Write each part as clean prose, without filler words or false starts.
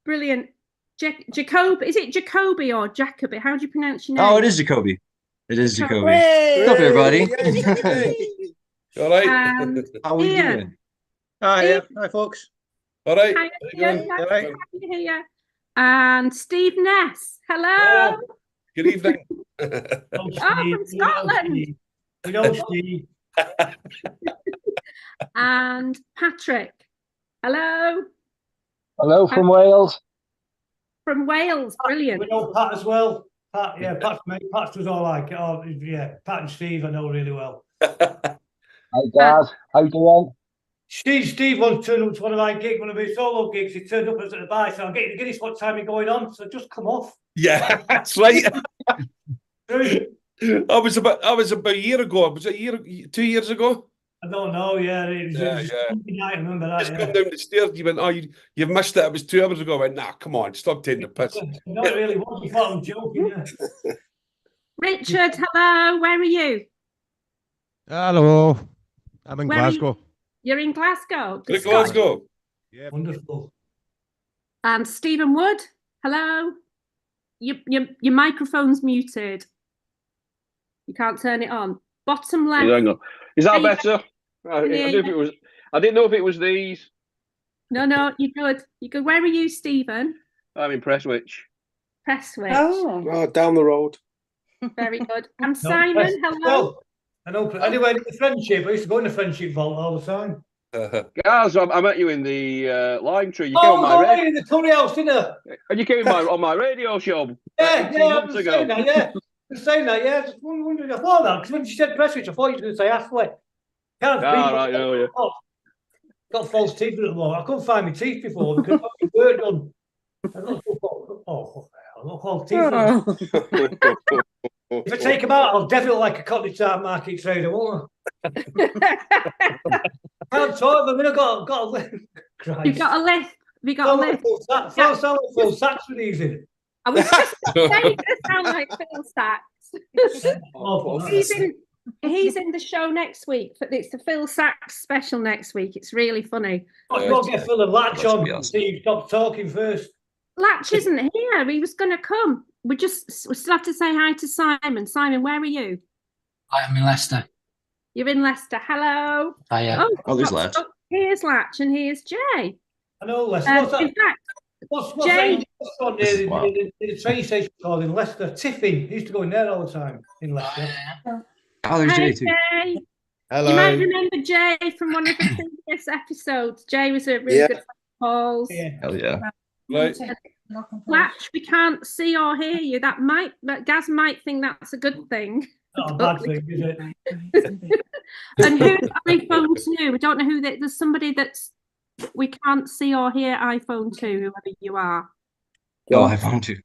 Brilliant. Jacoby, is it Jacoby or Jacoby? How do you pronounce your name? Oh, it is Jacoby. It is Jacoby. Hey! What's up, everybody? All right. How are we Ian. doing? Hi, hi, folks. All right. Hi, How you Ian. doing? Nice All to right. have you here. And Steve Ness. Hello. Oh, good evening. Oh, from Scotland. We know Steve. And Patrick. Hello. Hello from Wales. From Wales. Brilliant. We know Pat as well. Pat, yeah, Pat's mate. Pat's does all like it. Oh, yeah, Pat and Steve I know really well. Hi, Gaz. How you doing? Steve wants to turn up to one of my gigs, one of his solo gigs. He turned up at the bar, so I'm getting to guess what time you're going on. So just come off. Yeah, that's right. I was about a year ago. Was it 2 years ago? I don't know. Yeah, it was Sunday night. I remember that. Just come down the stairs. You went, you've missed it. It was 2 hours ago. I went, nah, come on, stop taking the piss. No, it really was. You thought I'm joking. Yeah. Richard, hello. Where are you? Hello. I'm in Glasgow. You're in Glasgow. In Glasgow. Yeah, wonderful. And Stephen Wood, hello. Your microphone's muted. You can't turn it on. Bottom left. Is that better? I didn't know if it was these. No, you're good. You're good. Where are you, Stephen? I'm in Prestwich. Prestwich. Oh, down the road. Very good. And Simon, hello. Well, I know. Anyway, the friendship. I used to go in the friendship vault all the time. Gaz, I met you in the Lime Tree. You came on my radio. In the curry house, didn't you? And you came on my radio show. Yeah, I was saying that, yeah. I was saying that, yeah. Just wondering, I thought that, because when she said Prestwich, I thought you were going to say Astley. Can't right, no, yeah. Got false teeth at the moment. I couldn't find my teeth before because my work done. I look false teeth. If I take them out, I'll definitely like a cottage market trader, won't I? Can't talk, but I've got a lift. You've got a lift. You got a lift. Full sacks with these in. I was just saying it sound like Phil Sachs. He's in the show next week. It's the Phil Sachs special next week. It's really funny. Go get Phil and Latch on. Awesome. Steve, stop talking first. Latch isn't here. He was going to come. We still have to say hi to Simon. Simon, where are you? I am in Leicester. You're in Leicester. Hello. Hiya. Oh, there's Latch. Here's Latch and here's Jay. I know Leicester. What's that? In fact, what's Jay, the train station called in Leicester? Tiffin. He used to go in there all the time in Leicester. Oh, there's Jay too. Jay. Hello. You might remember Jay from one of the previous episodes. Jay was a really good friend of Paul's. Yeah. Hell yeah. Right. Latch, we can't see or hear you. Gaz might think that's a good thing. Not a bad thing, is it? And who's iPhone 2? We don't know who there's somebody that's we can't see or hear iPhone 2, whoever you are. Oh, iPhone 2.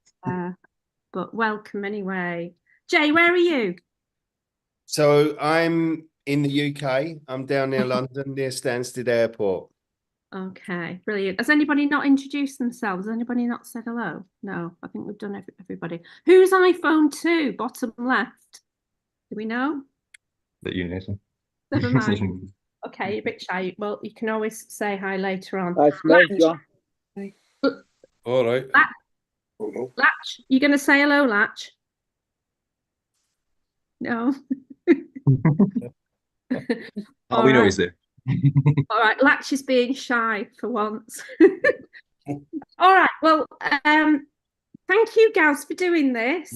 But welcome anyway. Jay, where are you? So I'm in the UK. I'm down near London, near Stansted Airport. Okay, brilliant. Has anybody not introduced themselves? Has anybody not said hello? No, I think we've done everybody. Who's iPhone 2? Bottom left. Do we know? That you, Nathan. Never mind. Okay, a bit shy. Well, you can always say hi later on. All right. Latch, you going to say hello, Latch? No. Oh, we know he's there. All right, Latch is being shy for once. All right, well, thank you, Gaz, for doing this.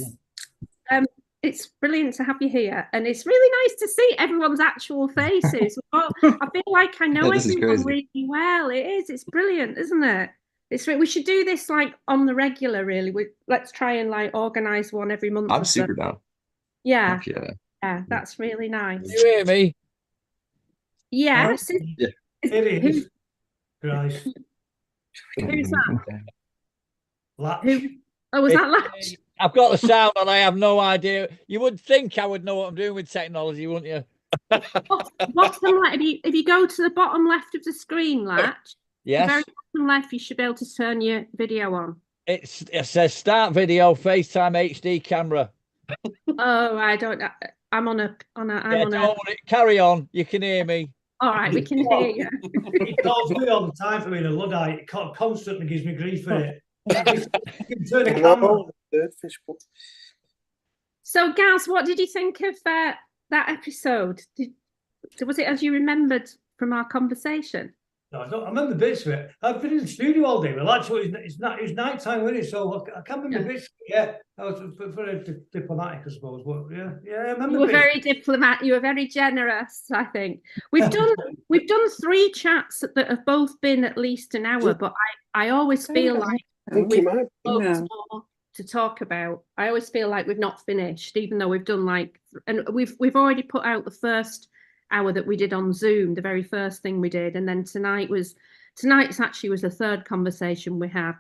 It's brilliant to have you here, and it's really nice to see everyone's actual faces. I feel like I know everyone really well. It is. It's brilliant, isn't it? We should do this like on the regular, really. Let's try and like organise one every month. I'm super down. Yeah. That's really nice. You hear me? Yes. Yeah. It is. Right. Who's that? Latch. Was that Latch? I've got the sound and I have no idea. You would think I would know what I'm doing with technology, wouldn't you? Bottom left, if you go to the bottom left of the screen, Latch, yes. The very bottom left, you should be able to turn your video on. It says start video, FaceTime HD camera. Oh, I don't. I'm on a. Carry on. You can hear me. All right, we can hear you. He calls me all the time for being a Luddite. He constantly gives me grief for it. Turn the camera. So, Gaz, what did you think of that episode? Was it as you remembered from our conversation? No, I remember bits of it. I've been in the studio all day. Well, actually, it's night time, isn't it? So I can't remember bits. Yeah, I was very diplomatic, I suppose. But yeah, I remember. You were very diplomatic. You were very generous. I think we've done 3 chats that have both been at least an hour. But I always feel like we've loads more to talk about. I always feel like we've not finished, even though we've done and we've already put out the first hour that we did on Zoom, the very first thing we did, and then tonight's actually was the third conversation we had.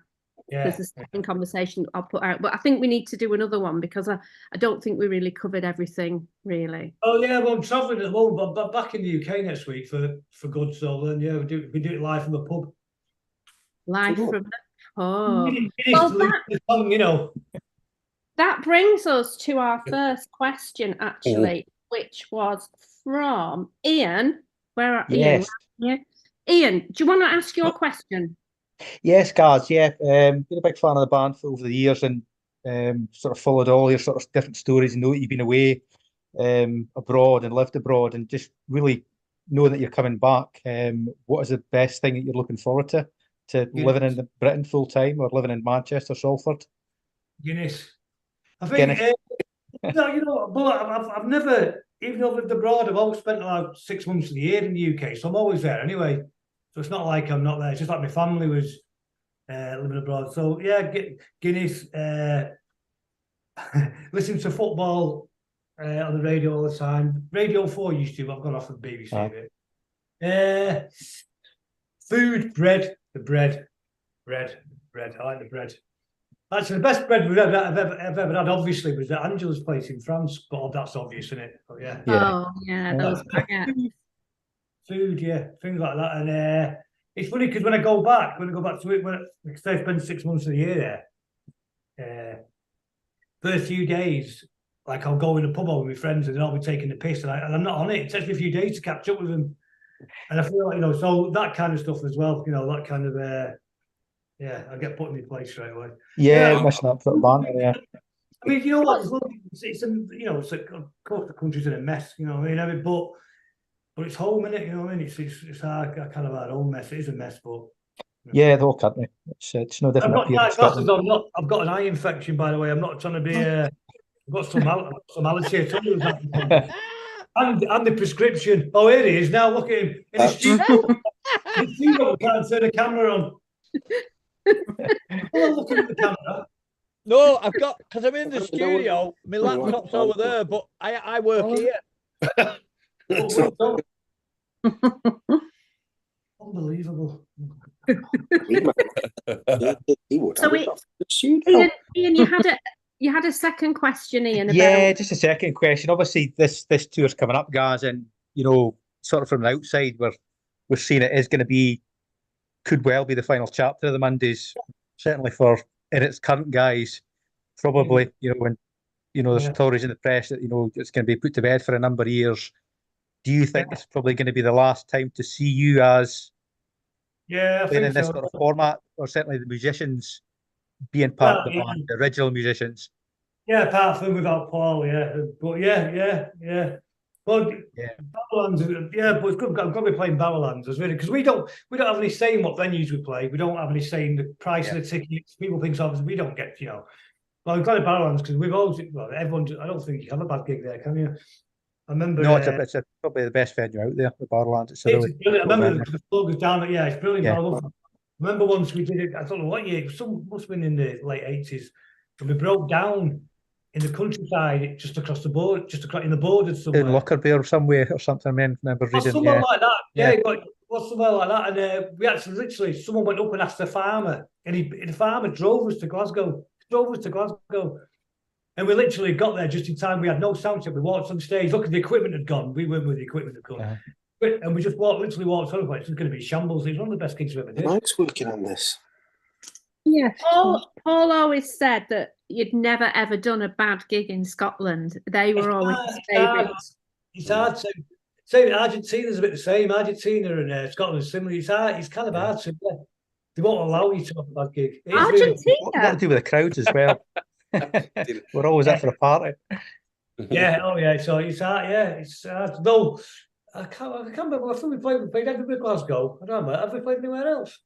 Yeah, there's the second conversation I'll put out, but I think we need to do another one because I don't think we really covered everything really. Oh yeah, well I'm travelling at the moment, but back in the UK next week for good. So then yeah, we do it live from the pub. Live from the pub. Well, that brings us to our first question, actually, which was from Ian. Where are Ian? Ian, do you want to ask your question? Yes, Gaz. Yeah, been a big fan of the band for over the years, and sort of followed all your sort of different stories, and know that you've been away abroad and lived abroad, and just really know that you're coming back. What is the best thing that you're looking forward to living in Britain full time or living in Manchester, Salford? Guinness. I think. But I've never. Even though I've lived abroad, I've always spent about 6 months of the year in the UK, so I'm always there anyway. So it's not like I'm not there. It's just like my family was living abroad. So yeah, Guinness, listen to football on the radio all the time. Radio 4 used to, but I've gone off of BBC a bit. Food, bread. I like the bread. Actually, the best bread I've ever had, obviously, was at Angela's place in France. But that's obvious, isn't it? But yeah. Oh, yeah, those baguettes. Food, yeah, things like that. And it's funny because when I go back to it, because I spend 6 months of the year there, first few days, like I'll go in a pub with my friends and I'll be taking the piss and I'm not on it. It takes me a few days to catch up with them. And I feel like, so that kind of stuff as well, that kind of, I get put in my place straight away. Yeah, missing that sort of banter, yeah. I mean, you know what? It's of course the country's in a mess, but it's home, innit? You know what I mean? It's kind of our own mess. It is a mess, but yeah, the whole country. It's no different. I've got an eye infection, by the way. I'm not trying to be. I've got some allergy at all. And the prescription. Oh, here he is now. Look at him in the studio. We can't turn the camera on. Looking at the camera. No, I've got, because I'm in the studio. My laptop's over there, but I work here. Unbelievable. So Ian, you had a second question, Ian. Yeah, just a second question. Obviously, this tour's coming up, guys, and sort of from the outside, we're seeing it is going to be, could well be the final chapter of the Mondays. Certainly in its current guise, probably. When there's stories in the press that it's going to be put to bed for a number of years. Do you think it's probably going to be the last time to see you as playing in this sort of format, or certainly the musicians being part of the band, the original musicians? Yeah, apart from without Paul, yeah. But yeah. Well, Barrowlands, but it's good. I'm going to be playing Barrowlands, really, because we don't have any say in what venues we play. We don't have any say in the price of the tickets. People think so. We don't get, Well, I'm glad at Barrowlands because we've always, everyone. I don't think you have a bad gig there, can you? I remember. No, it's probably the best venue out there, the Barrowlands. It's really brilliant. I remember the floor goes down. Yeah, it's brilliant. Yeah. I love it. I remember once we did it. I don't know what year. Must have been in the late 80s, and we broke down in the countryside, just across the board, in the borders somewhere. In Lockerbie or somewhere or something. I remember reading. Somewhere like that. Yeah, somewhere like that. And we actually literally, someone went up and asked the farmer, and the farmer drove us to Glasgow. And we literally got there just in time. We had no sound check. We walked on stage. Look, the equipment had gone. We weren't with the equipment had gone. And we just literally walked on. It's going to be shambles. It was one of the best gigs we ever did. Mike's working on this. Yeah, Paul always said that you'd never ever done a bad gig in Scotland. They were always favourites. It's hard to say. Argentina's a bit the same. Argentina and Scotland are similar. It's kind of hard to. They won't allow you to have a bad gig. Argentina. What to do with the crowds as well? We're always there for a party. Yeah, oh yeah. So it's hard. Yeah, it's hard. No, I can't remember. I think we played everywhere in Glasgow. I don't know. Have we played anywhere else?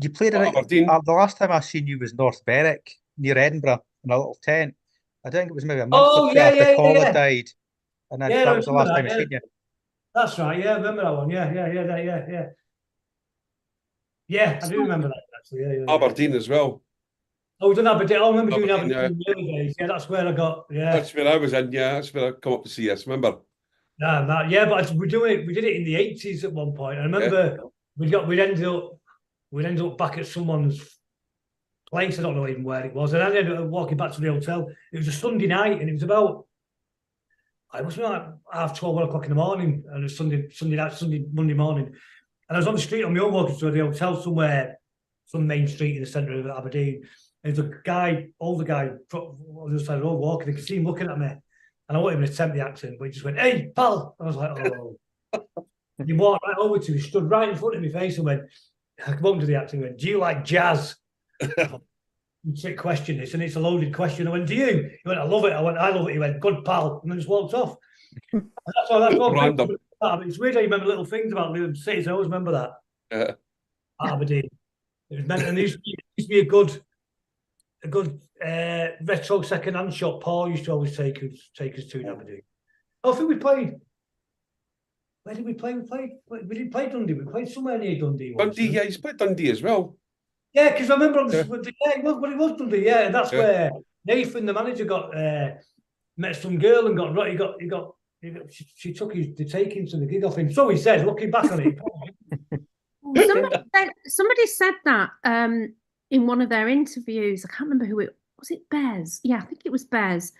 You played it. The last time I seen you was North Berwick near Edinburgh in a little tent. I think it was maybe a month or two after Paul had died, and then that was the last time I seen you. That's right. Yeah, I remember that one. Yeah. Yeah, I do remember that actually. Yeah. Aberdeen as well. Oh, we've done Aberdeen. I remember doing Aberdeen in the early days. Yeah, that's where I got. Yeah, that's where I was in. Yeah, that's where I come up to see us. Remember? Yeah, but we did it in the 80s at one point. I remember we'd ended up back at someone's place. I don't know even where it was, and I ended up walking back to the hotel. It was a Sunday night, and it was about. It must be like 12:30, 1 o'clock in the morning, and it was Monday morning, and I was on the street on my own walking to the hotel somewhere, some main street in the centre of Aberdeen. And there's a older guy on the other side of the road walking. I could see him looking at me, and I wouldn't even attempt the accent, but he just went, "Hey, pal!" I was like, "Oh." He walked right over to me, stood right in front of my face, and went, "I come up to the accent, and went, do you like jazz?" Trick question this, and it's a loaded question. I went, "Do you?" He went, "I love it." I went, "I love it." He went, "Good pal," and then just walked off. That's all. Random. It's weird how you remember little things about little cities. I always remember that. Yeah. Aberdeen. It was meant, and there used to be a good retro second-hand shop. Paul used to always take us to in Aberdeen. I think we played. Where did we play? We didn't play Dundee. We played somewhere near Dundee. Dundee, yeah, he's played Dundee as well. Yeah, because I remember it was Dundee. Yeah, and that's where Nathan, the manager, got met some girl and got she took the takings to the gig off him. So he said, looking back on it. Somebody said that in one of their interviews. I can't remember who it was. It Bez? Yeah, I think it was Bez.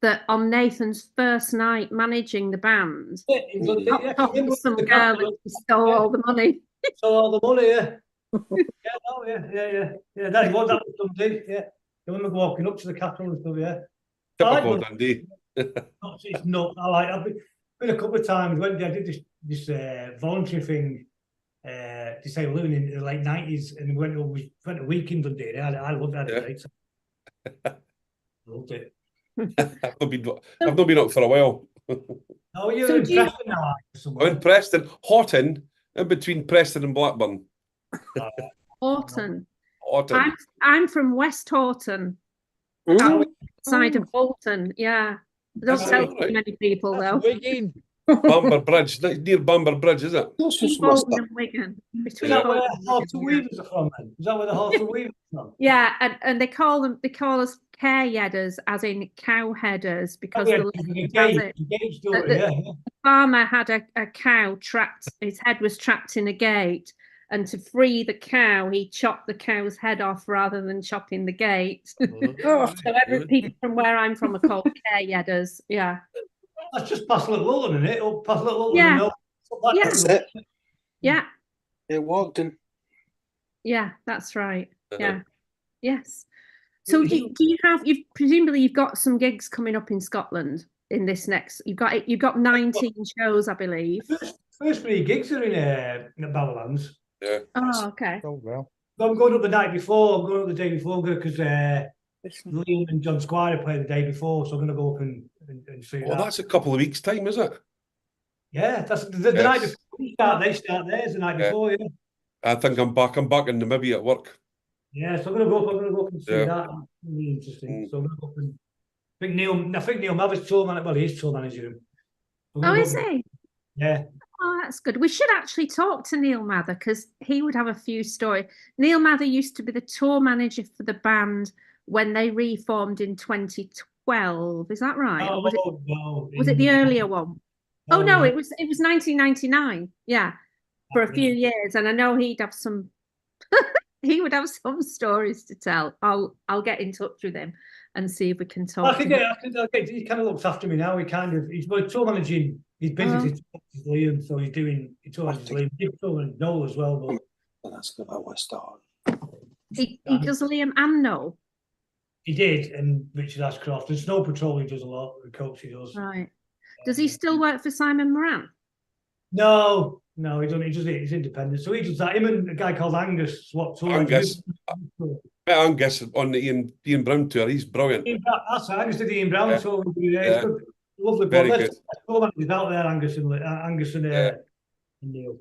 That on Nathan's first night managing the band, some girl that stole all the money. Stole all the money, yeah. Yeah. That was Dundee. Yeah, I remember walking up to the Capitol and stuff. Yeah, typical Dundee. It's not. I've been a couple of times. I did this voluntary thing. Disabled living in the late 90s, and we went a week in Dundee. I loved that. Loved it. I've not been up for a while. Oh, you're in Preston now? I'm in Preston, Holton, in between Preston and Blackburn. Holton. Holton. I'm from West Holton, outside of Holton. Yeah, don't tell too many people though. Bamber Bridge, near Bamber Bridge, is it? Bolton and Wigan. Is that where the Holton Weavers are from? Then is that where the Holton Weavers are from? Yeah, and they call us care yedders, as in cow headers, because the farmer had a cow trapped. His head was trapped in a gate, and to free the cow, he chopped the cow's head off rather than chopping the gate. So people from where I'm from are called care yedders. Yeah. That's just past Little Holton, isn't it? Or past Little Holton. Yeah. Yeah. It walked in. Yeah, that's right. Yeah. Yes. So do you have? Presumably you've got some gigs coming up in Scotland in this next. You've got 19 shows, I believe. First 3 gigs are in Barrowlands. Yeah. Oh, okay. Oh well. I'm going up the night before. I'm going up the day before because Liam and John Squire played the day before, so I'm going to go up and see that. Well, that's a couple of weeks' time, is it? Yeah, that's the night before. They start theirs the night before. Yeah. I think I'm back in Namibia at work. Yeah, so I'm going to go up and see that. Really interesting. So I'm going to go up and I think Neil Maver's tour manager. Well, he is tour manager. Oh, is he? Yeah. Oh, that's good. We should actually talk to Neil Mather because he would have a few stories. Neil Mather used to be the tour manager for the band when they reformed in 2012. Is that right? No, was it the earlier one? No, it was 1999. Yeah, for a few years, and I know he'd have some. He would have some stories to tell. I'll get in touch with him and see if we can talk. He kind of looks after me now. He's tour managing his business. He's Liam, so he's tour managing Liam. He's touring Noel as well. But that's about West Start. He does Liam and Noel. He did, and Richard Ashcroft. And Snow Patrol he does a lot. The coach he does. Right. Does he still work for Simon Moran? No, No, he doesn't. He's independent. So he does that. Him and a guy called Angus swapped tour. Angus. Angus on the Ian Brown tour. He's brilliant. That's right. Angus did the Ian Brown tour. Yeah. Good. Lovely. Very good. He's out there, Angus and Neil.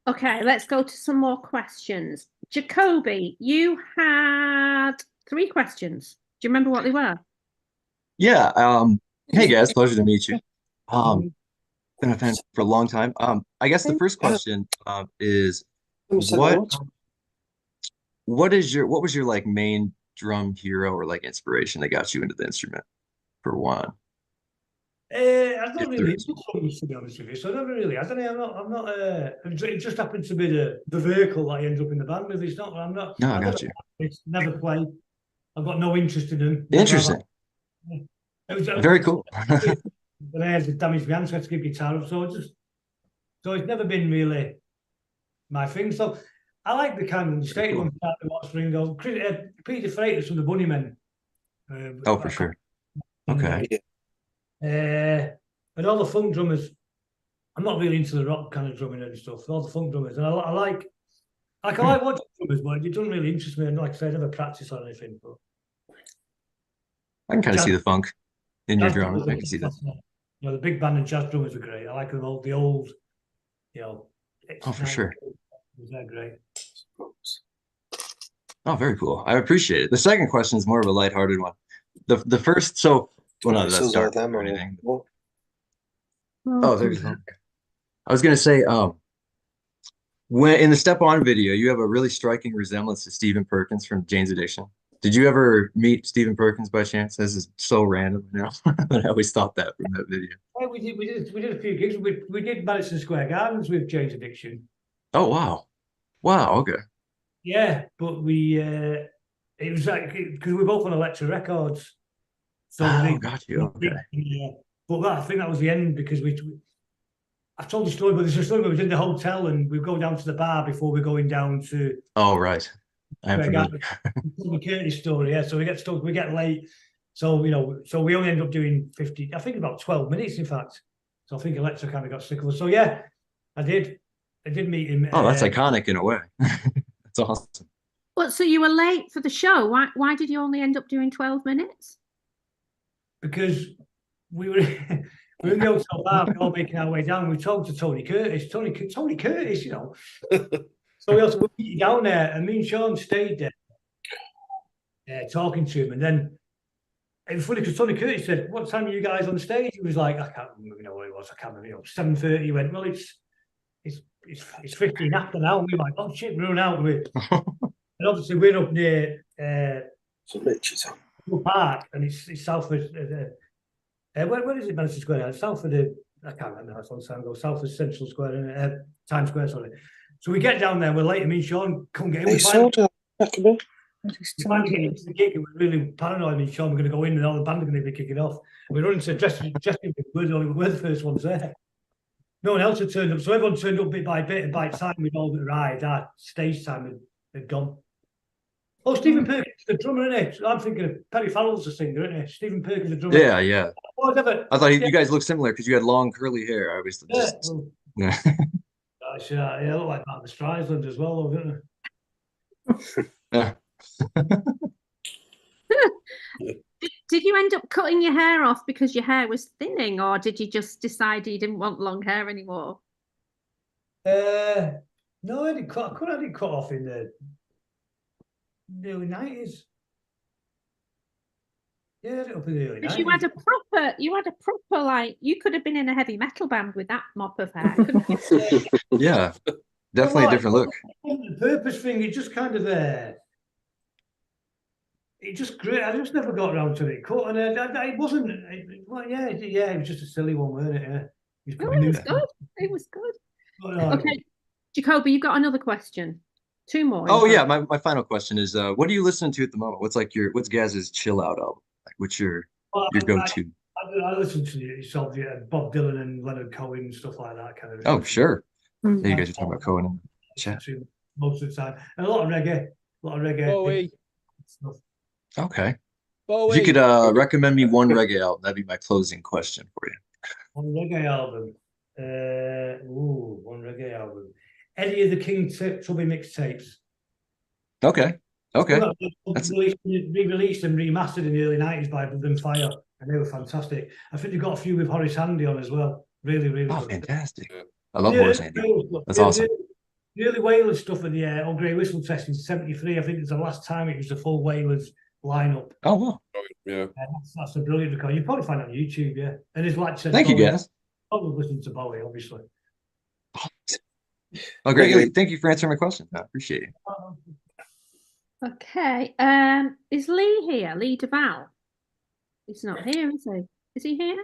Okay, let's go to some more questions. Jacoby, you had 3 questions. Do you remember what they were? Yeah. Hey guys, pleasure to meet you. Been a fan for a long time. I guess the first question is what was your like main drum hero or like inspiration that got you into the instrument for one? I don't really know, to be honest with you. So I don't know. I'm not. It just happened to be the vehicle that I ended up in the band with. It's not. I'm not. No, I got you. It's never played. I've got no interest in them. Interesting. Very cool. But I had to damage my hands, so I had to give guitar up. So it's never been really my thing. So I like the kind of the state one start to watch Ringo. Peter Freitas from the Bunnymen. For sure. Okay. And all the funk drummers. I'm not really into the rock kind of drumming and stuff. All the funk drummers, and I like watching drummers, but it doesn't really interest me. And like I said, I never practice or anything. But I can kind of see the funk in your drumming. I can see that. The big band and jazz drummers are great. I like them all. The old, for sure. They're great. Oh, very cool. I appreciate it. The second question is more of a lighthearted one. The first, so well, no, that's dark or anything. Oh, there's one. I was gonna say, when in the Step On video, you have a really striking resemblance to Stephen Perkins from Jane's Addiction. Did you ever meet Stephen Perkins by chance? This is so random, but I always thought that from that video. Yeah, we did a few gigs. We did Madison Square Gardens with Jane's Addiction. Oh wow, okay. Yeah, but it was like because we're both on Elektra Records. So got you. Okay. But I think that was the end because I've told the story, but there's a story where we was in the hotel and we go down to the bar before we're going down to. Oh right. I am familiar. The Curtis story, yeah. So we get stuck, we get late. So so we only end up doing 50, I think about 12 minutes, in fact. So I think Elektra kind of got sick of us. So yeah, I did meet him. Oh, that's iconic in a way. That's awesome. Well, so you were late for the show. Why did you only end up doing 12 minutes? Because we were in the hotel bar, we were all making our way down. We talked to Tony Curtis. Tony Curtis, So we also went down there, and me and Sean stayed there, talking to him. And then it was funny because Tony Curtis said, "What time are you guys on stage?" He was like, "I can't remember what it was. I can't remember. 7:30." He went, "Well, it's 15 after now." And we were like, "Oh shit, we're running out of it." And obviously we're up near Park, and it's south of where is it, Madison Square? It's south of I can't remember how long time ago. South of Central Square, Times Square, sorry. So we get down there, we're late, and me and Sean couldn't get in. We finally get into the gig, and we're really paranoid. Me and Sean, we're going to go in, and all the band are going to be kicking off. And we're running to dressing room, we're the first ones there. No one else had turned up, so everyone turned up bit by bit, and by the time we'd all arrived, our stage time had gone. Oh, Stephen Perkins, the drummer, isn't it? I'm thinking of Perry Farrell's the singer, isn't it? Stephen Perkins, the drummer. Yeah. I thought you guys looked similar because you had long curly hair. I was just I look like Martin Streisand as well, don't I? Did you end up cutting your hair off because your hair was thinning, or did you just decide you didn't want long hair anymore? No, I didn't cut off in the early 90s. Yeah, up in the early 90s. Because you had a proper like, you could have been in a heavy metal band with that mop of hair, couldn't you? Yeah, definitely a different look. The purpose thing, it just kind of it just grew. I just never got around to it. Cut, and it wasn't. It was just a silly one, wasn't it? Yeah. It was good. It was good. Okay, Jacoby, you've got another question. 2 more. Oh yeah, my final question is, what are you listening to at the moment? What's Gaz's chill out album? Like, what's your go-to? I listen to Bob Dylan and Leonard Cohen and stuff like that kind of. Oh sure. Yeah, you guys are talking about Cohen in the chat. Most of the time, and a lot of reggae. Bowie. Stuff. Okay. Bowie. If you could recommend me one reggae album, that'd be my closing question for you. On the reggae album, One reggae album. Any of the King Tubby mixtapes. Okay. Re-released and remastered in the early 90s by Blood and Fire, and they were fantastic. I think they've got a few with Horace Handy on as well. Really good. Fantastic. I love Horace Handy. That's awesome. The early Wailers stuff at the Old Grey Whistle Test in '73, I think it was the last time it was a full Wailers lineup. Oh, wow. Yeah. That's a brilliant record. You probably find it on YouTube, yeah. And his like said, thank you, guys. Probably listen to Bowie, obviously. Oh, great. Thank you for answering my question. I appreciate it. Okay. Is Lee here? Lee DeVal? He's not here, is he? Is he here?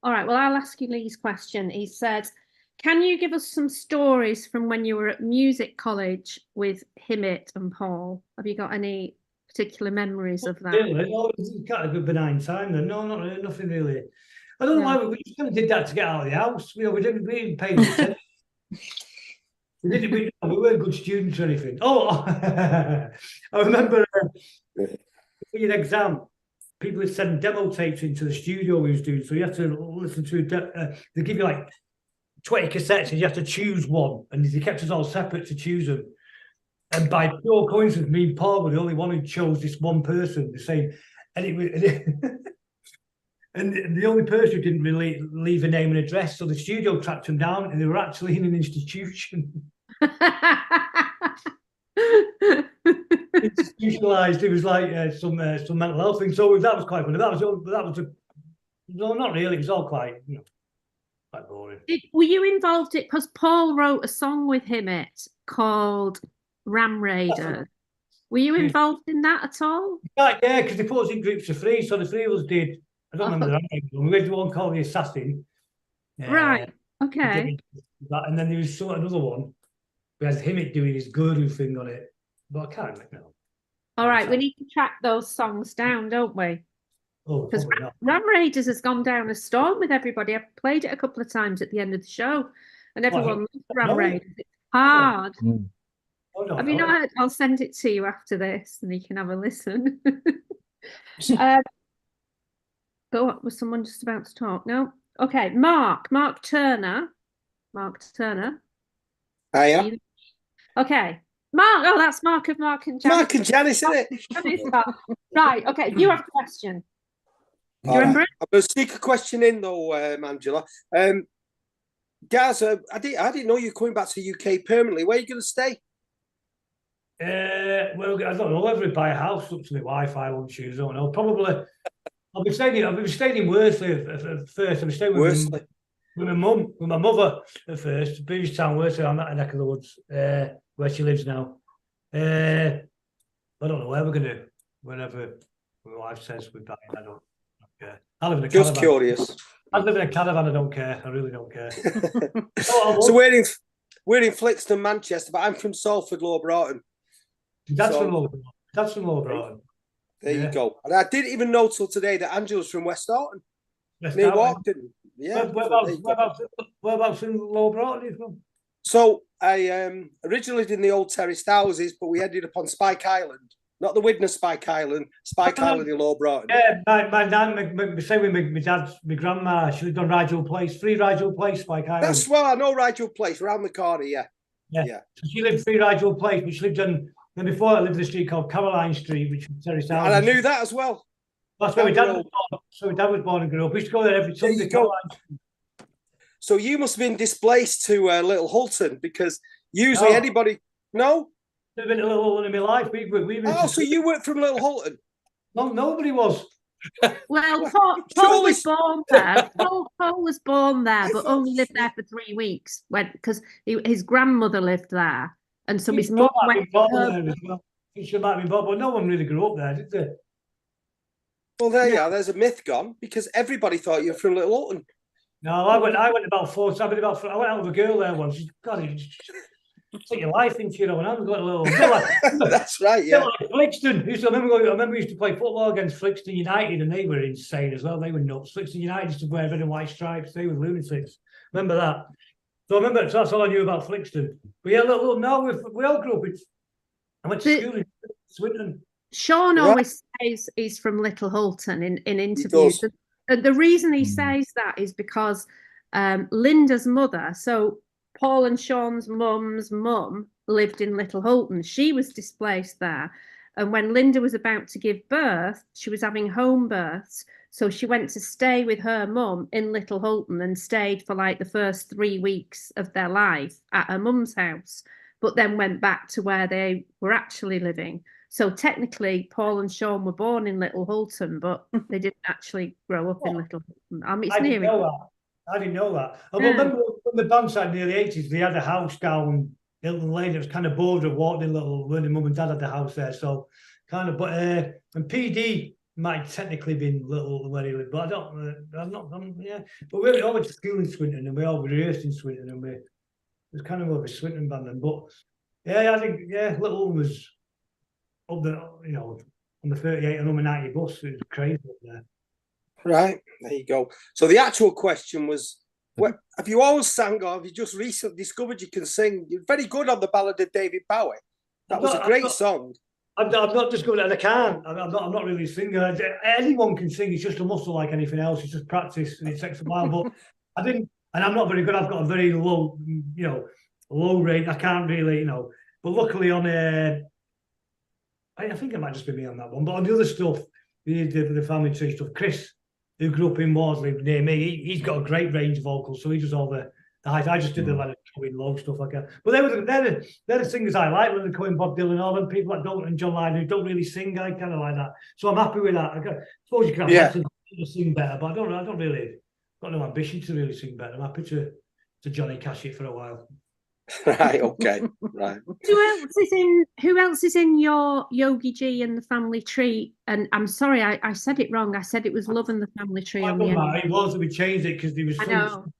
All right. Well, I'll ask you Lee's question. He says, can you give us some stories from when you were at music college with Himmet and Paul? Have you got any particular memories of that? Really? Oh, it's kind of a good benign time then. No, not really, nothing really. I don't know why we just kind of did that to get out of the house. You know, we didn't pay attention. We weren't good students or anything. Oh, I remember for your exam, people had sent demo tapes into the studio we was doing, so you have to listen to they give you like 20 cassettes and you have to choose one, and they kept us all separate to choose them. And by pure coincidence, me and Paul were the only one who chose this one person, the same, and it was and the only person who didn't really leave a name and address, so the studio tracked them down, and they were actually in an institution. Institutionalized. It was like some mental health thing. So that was quite funny. No, not really. It was all quite, quite boring. Were you involved in it? Because Paul wrote a song with Himmet called Ram Raider. Were you involved in that at all? Yeah, because they put us in groups of three. So the three of us did. I don't remember that. We went to one called The Assassin. Right. Okay. And then there was another one. We had Himmet doing his guru thing on it. But I can't remember now. All right, we need to track those songs down, don't we? Because Ram Raiders has gone down a storm with everybody. I've played it a couple of times at the end of the show, and everyone loves Ram Raiders. It's hard. Have you not heard? I'll send it to you after this, and you can have a listen. Go up. Was someone just about to talk? No. Okay, Mark Turner. Hiya. Okay. Mark, that's Mark and Janice. Mark and Janice, isn't it? Right, okay, you have a question. Do you remember it? I'm going to sneak a question in, though, Angela. Gaz, I didn't know you were coming back to the UK permanently. Where are you going to stay? Well, I don't know. Whether we buy a house up to the Wi-Fi, won't choose. I don't know. Probably. I'll be staying in Worsley at first. I'm staying with my mum, with my mother at first. British Town, Worsley, on that neck of the woods, where she lives now. I don't know where we're going to. Whenever my wife says we're buying, I don't care. I live in a caravan. Just curious. I live in a caravan. I don't care. I really don't care. So we're in Flixton, Manchester, but I'm from Salford, Lower Broughton. That's from Lower Broughton. There you go. And I didn't even know till today that Angela's from West Horton. Near Walkden. Yeah. Whereabouts in Lower Broughton are you from? So I originally did in the old terraced houses, but we ended up on Spike Island. Not the Widnes Spike Island, Spike Island in Lower Broughton. Yeah, my nan, same with my dad's, my grandma, she lived on Rigel Place, 3 Rigel Place, Spike Island. That's well, I know Rigel Place, around the corner, yeah. So she lived 3 Rigel Place, but she lived on, then before I lived in a street called Caroline Street, which was terraced houses. And I knew that as well. That's where my dad was born. So my dad was born and grew up. We used to go there every Sunday. So you must have been displaced to Little Holton, because usually anybody... No? I've been a Little Holton in my life. So you weren't from Little Holton? No, nobody was. Well, Paul was born there. Paul was born there, but only lived there for 3 weeks because his grandmother lived there, and so his mum went there as well. She might be born, but no one really grew up there, did they? Well, there you are. There's a myth gone, because everybody thought you were from Little Holton. No, I went about 4. I went out with a girl there once. God, take your life into your own hands. Got a little. That's right, yeah. Like Flixton. I remember we used to play football against Flixton United, and they were insane as well. They were nuts. Flixton United used to wear red and white stripes. They were lunatics. Remember that? So that's all I knew about Flixton. But yeah, we all grew up. I went to school in Swindon. Sean always says he's from Little Holton in interviews. And the reason he says that is because Linda's mother, so Paul and Sean's mum's mum lived in Little Holton. She was displaced there. And when Linda was about to give birth, she was having home births. So she went to stay with her mum in Little Holton and stayed for like the first 3 weeks of their life at her mum's house, but then went back to where they were actually living. So technically, Paul and Sean were born in Little Holton, but they didn't actually grow up in Little Holton. I mean, it's I didn't know that. I remember when the band started in the early 80s, they had a house down Hilton Lane. It was kind of border walking little when the mum and dad had the house there. So kind of, but and PD might technically been Little where he lived, but I'm not, yeah. But we all went to school in Swinton and we all rehearsed in Swinton and it was kind of more of a Swinton band then. But yeah, I think Little was up the on the 38 and number 90 bus. It was crazy up there. Right, there you go. So the actual question was, have you always sang or have you just recently discovered you can sing? You're very good on the ballad of David Bowie. That was a great song. I'm not just good, and I can't. I'm not really a singer. Anyone can sing. It's just a muscle like anything else. It's just practice, and it takes a while. But I didn't, and I'm not very good. I've got a very low, low rate. I can't really, But luckily on I think it might just be me on that one. But on the other stuff, the family tree stuff, Chris, who grew up in Worsley near me, he's got a great range of vocals, so he does all the highs. I just did the Leonard Cohen low stuff like that. But they're the singers I like, Leonard Cohen, Bob Dylan, all them people like Dalton and John Lydon who don't really sing. I kind of like that, so I'm happy with that. I suppose you can have to sing better, but I don't really got no ambition to really sing better. I'm happy to Johnny Cash it for a while. Right, okay, right. Who else is in your Yogi G and the family tree? And I'm sorry, I said it wrong. I said it was Love and the Family Tree. It was, we changed it because there was some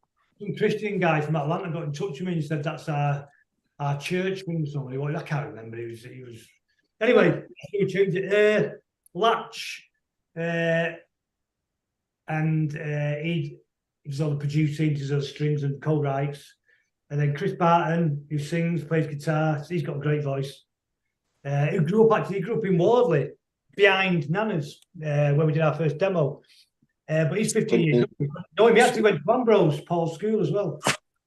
Christian guy from Atlanta got in touch with me and said that's our church from somebody. Well, I can't remember. He was anyway. We changed it. Latch, and he was on the producing, he does all the strings and co-writes. And then Chris Barton, who sings, plays guitar, he's got a great voice. He grew up in Wardley, behind Nana's, when we did our first demo. But he's 15 years old. No, he actually went to Ambrose, Paul's school as well.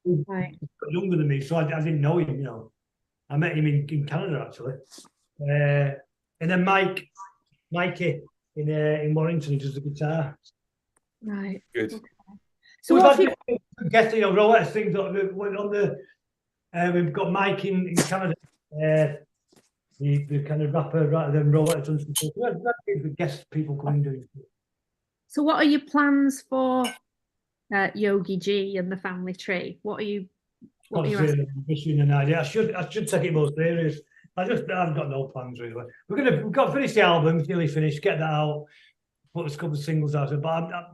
Right. He's younger than me, so I didn't know him, I met him in Canada, actually. And then Mikey in Warrington, he does the guitar. Right. Good. Okay. So we've got Rowetta things on we've got Mike in Canada, the kind of rapper rather than Rowetta done some stuff. We've guest people coming doing stuff. So what are your plans for Yogi G and the family tree? What are you ambition and idea? I should take it more serious. I've got no plans really. We've got to finish the album, nearly finished, get that out. Put a couple of singles out, but I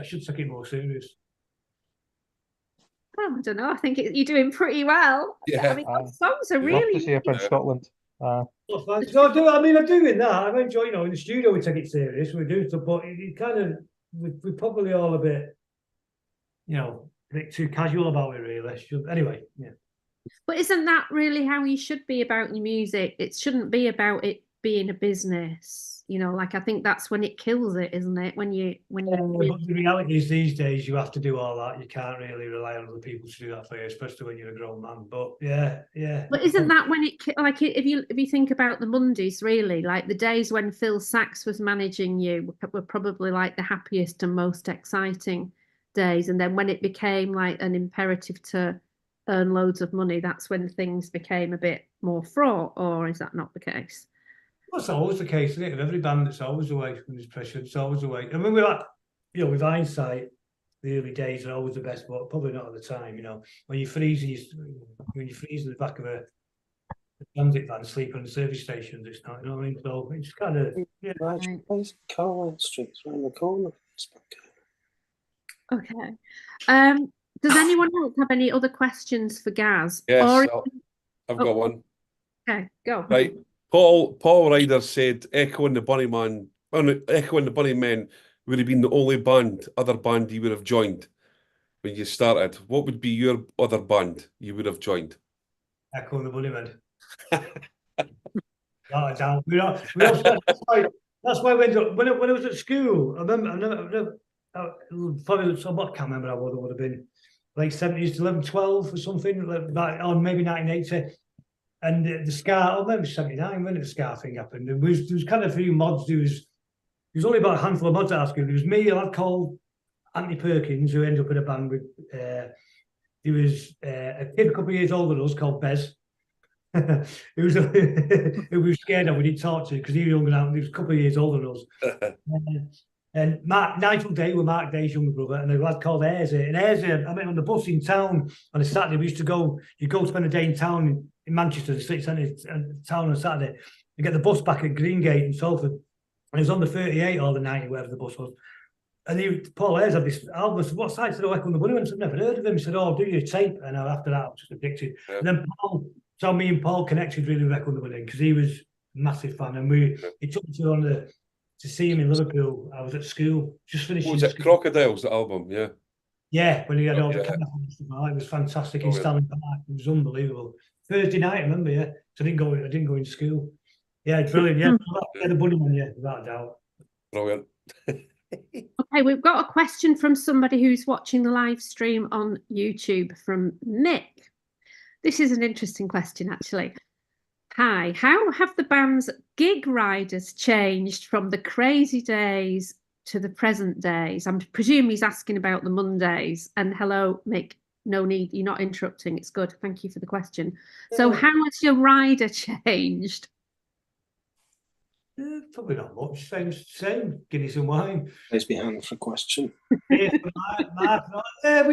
should take it more serious. Well, I don't know. I think you're doing pretty well. Yeah, I mean, songs are really up in Scotland. So I'm doing that. I enjoy, in the studio we take it serious. We do stuff, but it kind of we're probably all a bit, a bit too casual about it, really. Anyway, yeah. But isn't that really how you should be about your music? It shouldn't be about it being a business. I think that's when it kills it, isn't it? When but the reality is these days you have to do all that. You can't really rely on other people to do that for you, especially when you're a grown man. But yeah. But isn't that when if you think about the Mondays, really, like the days when Phil Sachs was managing you were probably like the happiest and most exciting days, and then when it became like an imperative to earn loads of money, that's when things became a bit more fraught. Or is that not the case? Well, it's always the case, isn't it? Of every band, it's always the way when there's pressure. It's always the way. I mean, with hindsight, the early days are always the best, but probably not at the time. When you freeze in the back of a transit van, sleeping on the service stations, it's not. You know what I mean? So it's kind of Right. Where's Carlisle Street's around the corner? Okay. Does anyone else have any other questions for Gaz? Yes, I've got one. Okay, go. Right. Paul Ryder said, echoing the Bunny Men would have been the only other band you would have joined when you started. What would be your other band you would have joined? Echoing the Bunny Men. That's why when I was at school, I probably, so I can't remember how old I would have been, like 70s, 11, 12 or something, like, or maybe 1980. And the Scar, maybe 79 when the Scar thing happened. There was kind of a few mods. There was only about a handful of mods at our school. There was me, a lad called Anthony Perkins, who ended up in a band with. There was a kid a couple of years older than us called Bez, who was scared of. We didn't talk to because he was younger than. He was a couple of years older than us. And Nigel Day was Mark Day's younger brother, and a lad called Ayresy. And Ayresy, I met on the bus in town on a Saturday. We used to go. You go spend a day in town in Manchester, the city centre town on a Saturday. You get the bus back at Greengate in Salford. And it was on the 38 or the 90, whatever the bus was. And Paul Ayres had this album. I said, what site did I Echo and the Bunnymen? I said, never heard of him. He said, oh, do your tape. And after that, I was just addicted. Yeah. And then so me and Paul connected really with Echo and the Bunnymen because he was a massive fan. And he took me to see him in Liverpool. I was at school, just finishing. Was it Crocodiles, the album? Yeah. Yeah, when he had all the cameras and stuff like that. It was fantastic in Stanley Park. It was unbelievable. Thursday night, I remember, yeah. So I didn't go into school. Yeah, brilliant. Yeah, the Bunnymen, yeah, without a doubt. Brilliant. Okay, we've got a question from somebody who's watching the live stream on YouTube from Nick. This is an interesting question, actually. Hi, how have the band's gig riders changed from the crazy days to the present days? I'm presuming he's asking about the Mondays. And hello, Mick, no need, you're not interrupting. It's good. Thank you for the question. So how has your rider changed? Probably not much. Same. Guinness and wine. Raise my hand for a question. We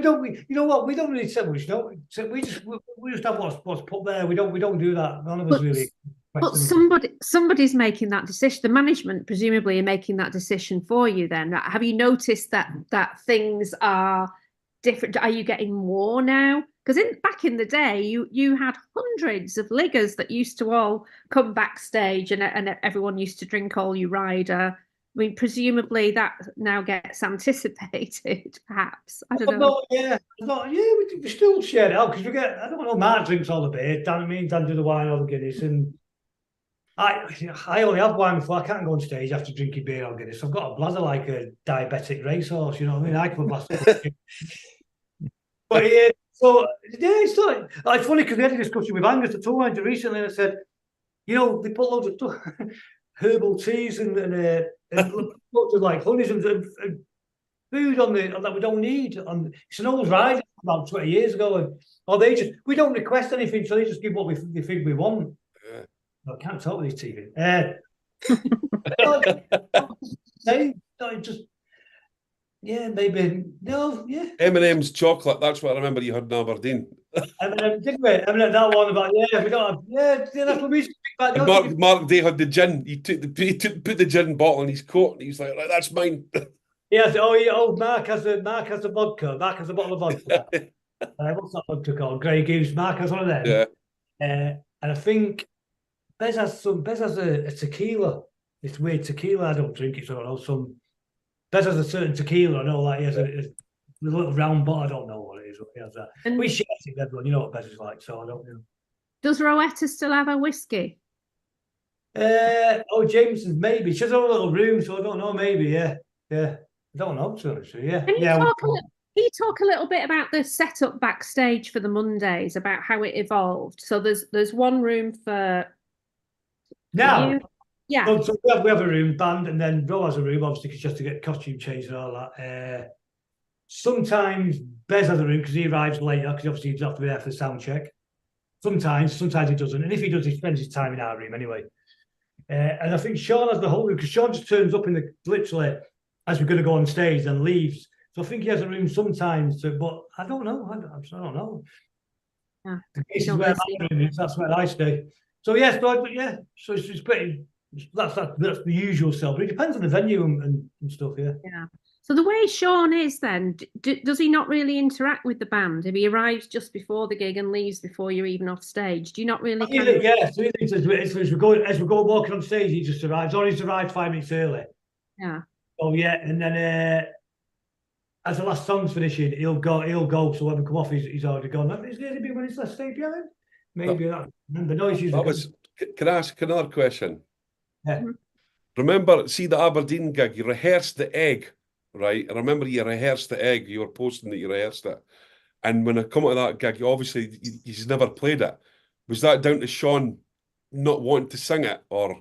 don't. You know what? We don't really say much. No, we just have what's put there. We don't do that. None of us really. But somebody's making that decision. The management presumably are making that decision for you. Then have you noticed that things are different? Are you getting more now? Because back in the day, you had hundreds of liggers that used to all come backstage, and everyone used to drink all your rider. I mean, presumably that now gets anticipated, perhaps. I don't know. We still share it out because we get. I don't know. Mark drinks all the beer. Dan do the wine or the Guinness, and I only have wine before I can't go on stage after drinking beer or Guinness. I've got a bladder like a diabetic racehorse. You know what I mean? I can blast. But yeah. So yeah, it's funny because we had a discussion with Angus, the tour manager, recently, and I said, they put loads of stuff, herbal teas and loads of like honeys and food on that we don't need. It's an old ride about 20 years ago, we don't request anything, so they just give what they think we want. Yeah. I can't talk with these TV. Yeah, maybe. No, yeah. M&M's chocolate, that's what I remember you had in Aberdeen. M&M, didn't we? M&M, that one about, we don't have, that's what we used to think about. Mark Day had the gin. He put the gin bottle in his coat, and he's like, that's mine. Yeah, Mark has the vodka. Mark has a bottle of vodka. What's that vodka called? Grey Goose. Mark has one of them. Yeah. And I think Bez has a tequila. It's weird tequila. I don't drink it, so I don't know. Bez has a certain tequila. I know, like he has a little round bottle. I don't know what it is. He has that. And we share it with everyone. You know what Bez is like, so I don't know. Does Rowetta still have a whiskey? Jameson's maybe. She has a little room, so I don't know. Maybe, yeah. I don't know. So yeah. Can you talk a little bit about the setup backstage for the Mondays, about how it evolved? So there's one room for now. Yeah. So we have a room, band, and then Ro has a room, obviously, because she has to get costume changed and all that. Sometimes Bez has a room because he arrives later, because obviously he doesn't have to be there for the sound check. Sometimes he doesn't. And if he does, he spends his time in our room anyway. And I think Sean has the whole room, because Sean just turns up literally as we're going to go on stage and leaves. So I think he has a room sometimes, but I don't know. I don't know. Yeah. This is where my room is. That's where I stay. So so it's pretty. That's the usual stuff, but it depends on the venue and stuff. Yeah. So the way Sean is, then, does he not really interact with the band? If he arrives just before the gig and leaves before you're even off stage, do you not really? So as we go walking on stage, he just arrives, or he's arrived 5 minutes early. Yeah. Oh yeah, and then as the last song's finishing, he'll go. So when we come off, he's already gone. Is there been when he's left stage? Yeah, maybe that. Remember, no issues. Can I ask another question? Yeah. Remember, see the Aberdeen gig, you rehearsed the egg, right? And I remember you rehearsed the egg. You were posting that you rehearsed it. And when I come out of that gig, obviously he's never played it. Was that down to Sean not wanting to sing it, or?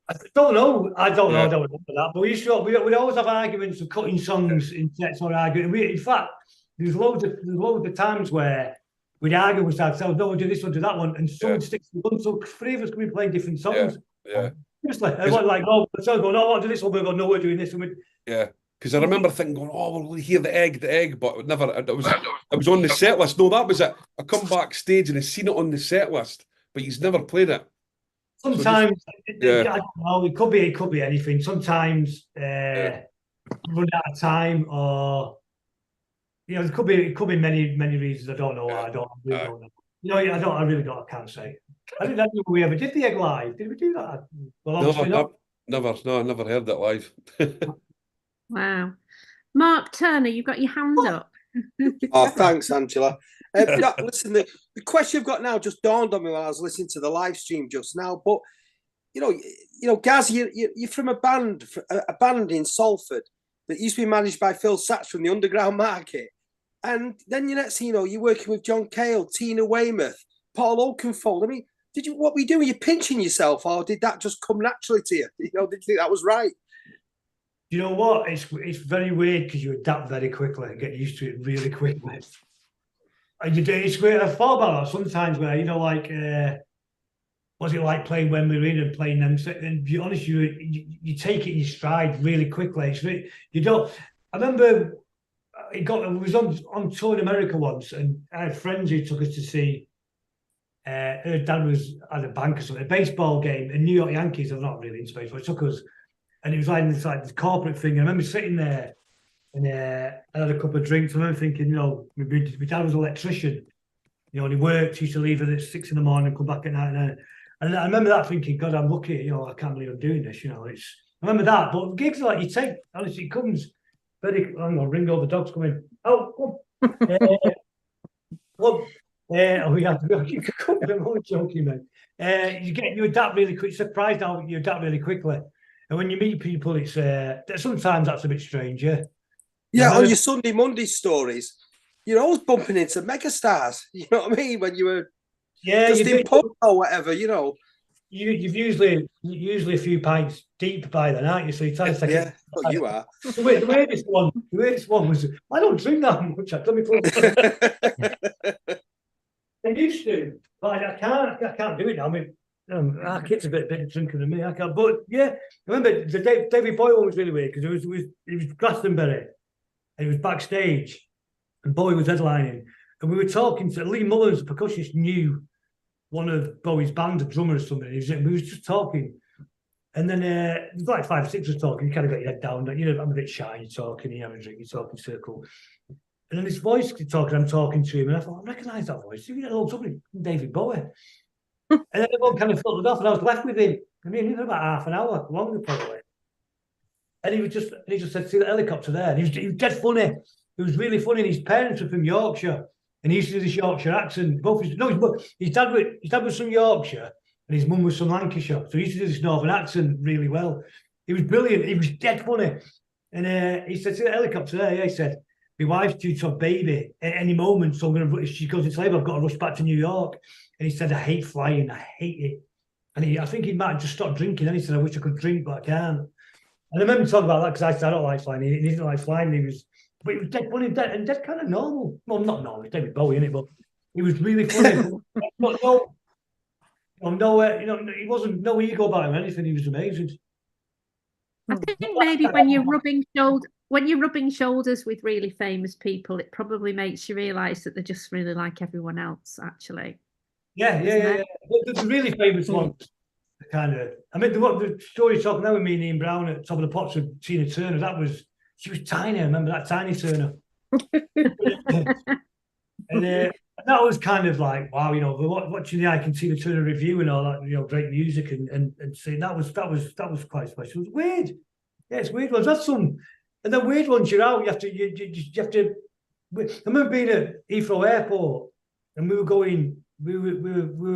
I don't know. I don't know that. But we'd always have arguments of cutting songs in sets or arguing. In fact, there's loads of times where we'd argue with ourselves, no, we'll do this one, do that one, and someone sticks to one. So three of us could be playing different songs. Yeah. Seriously. It wasn't like, no, so go, no, I want to do this one, we'll go, no, we're doing this one. Yeah. Because I remember thinking, going, oh, we'll hear the egg, but it never. It was on the set list. No, that was it. I come backstage and I seen it on the set list, but he's never played it. Sometimes, I don't know. It could be anything. Sometimes run out of time, or it could be many reasons. I don't know. I really don't know. I really don't. I can't say. I didn't know we ever did the egg live. Did we do that? Well, obviously not. Never. No, I never heard that live. Wow. Mark Turner, you've got your hand up. Oh, thanks, Angela. Listen, the question I've got now just dawned on me when I was listening to the live stream just now. But Gaz, you're from a band in Salford that used to be managed by Phil Sachs from the Underground Market, and then next thing you know, you're working with John Cale, Tina Weymouth, Paul Oakenfold. I mean, what were you doing? Were you pinching yourself, or did that just come naturally to you? Did you think that was right? You know what? It's very weird because you adapt very quickly and get used to it really quickly. And it's weird. I thought about that sometimes where, like, what's it like playing when we're in and playing them? And to be honest, you take it in your stride really quickly. It's really, you don't. I remember I was on tour in America once, and I had friends who took us to see. Her dad was at a bank or something, a baseball game, and New York Yankees are not really into baseball. It took us. And it was like this corporate thing. I remember sitting there and I had a couple of drinks. I remember thinking, my dad was an electrician. And he worked. He used to leave at 6 in the morning and come back at night. And I remember that thinking, God, I'm lucky. I can't believe I'm doing this. I remember that. But gigs like you take, honestly, it comes very. I'm gonna ring all the dogs coming. Oh, we have to. You come. I'm only joking, man. You adapt really quick. Surprised how you adapt really quickly. And when you meet people, it's sometimes that's a bit strange, yeah. Yeah, on your Sunday, Monday stories, you're always bumping into megastars. You know what I mean? When you were just in pub or whatever, You've usually a few pints deep by then, aren't you? So you try to take it. Well, you are. The weirdest one was, I don't drink that much. Let me put I used to, but I can't do it now. I mean, our kids are a bit drinking than me. I can't. But yeah, I remember the David Bowie one was really weird because it was Glastonbury, and it was backstage, and Bowie was headlining, and we were talking to Lee Mullins, the percussionist, knew one of Bowie's band, a drummer or something. We was just talking, and then it was like 5 or 6 was talking. You kind of got your head down. I'm a bit shy. You're talking, you have a drink, you're talking circle. And then this voice talking, I'm talking to him, and I thought, I recognise that voice. You know, somebody, David Bowie. And then everyone kind of filtered off, and I was left with him. I mean, it was about half an hour, longer probably. And he just said, "See the helicopter there?" And he was dead funny. It was really funny. And his parents were from Yorkshire, and he used to do this Yorkshire accent. His dad was from Yorkshire, and his mum was from Lancashire. So he used to do this northern accent really well. He was brilliant. He was dead funny. And he said, "See the helicopter there?" Yeah, he said, "My wife's due to have a baby at any moment, so if she goes into labour, I've got to rush back to New York." And he said, "I hate flying. I hate it." And I think he might have just stopped drinking. Then he said, "I wish I could drink, but I can't." And I remember talking about that because I said, "I don't like flying." He didn't like flying. But he was dead funny and dead kind of normal. Well, not normal. It's David Bowie, innit? But he was really funny. But he wasn't no ego about him or anything. He was amazing. I think maybe when you're rubbing shoulders with really famous people, it probably makes you realise that they're just really like everyone else, actually. Yeah. The really famous ones, kind of. I mean, the story talking now with me and Ian Brown at Top of the Pops with Tina Turner. She was tiny. I remember that, Tiny Turner. And that was kind of like, wow, watching the Ike and Tina Turner review and all that, great music and seeing that was quite special. It was weird. Yeah, it's weird ones. That's some, and then weird ones. You're out. You have to. I remember being at Heathrow Airport, and we were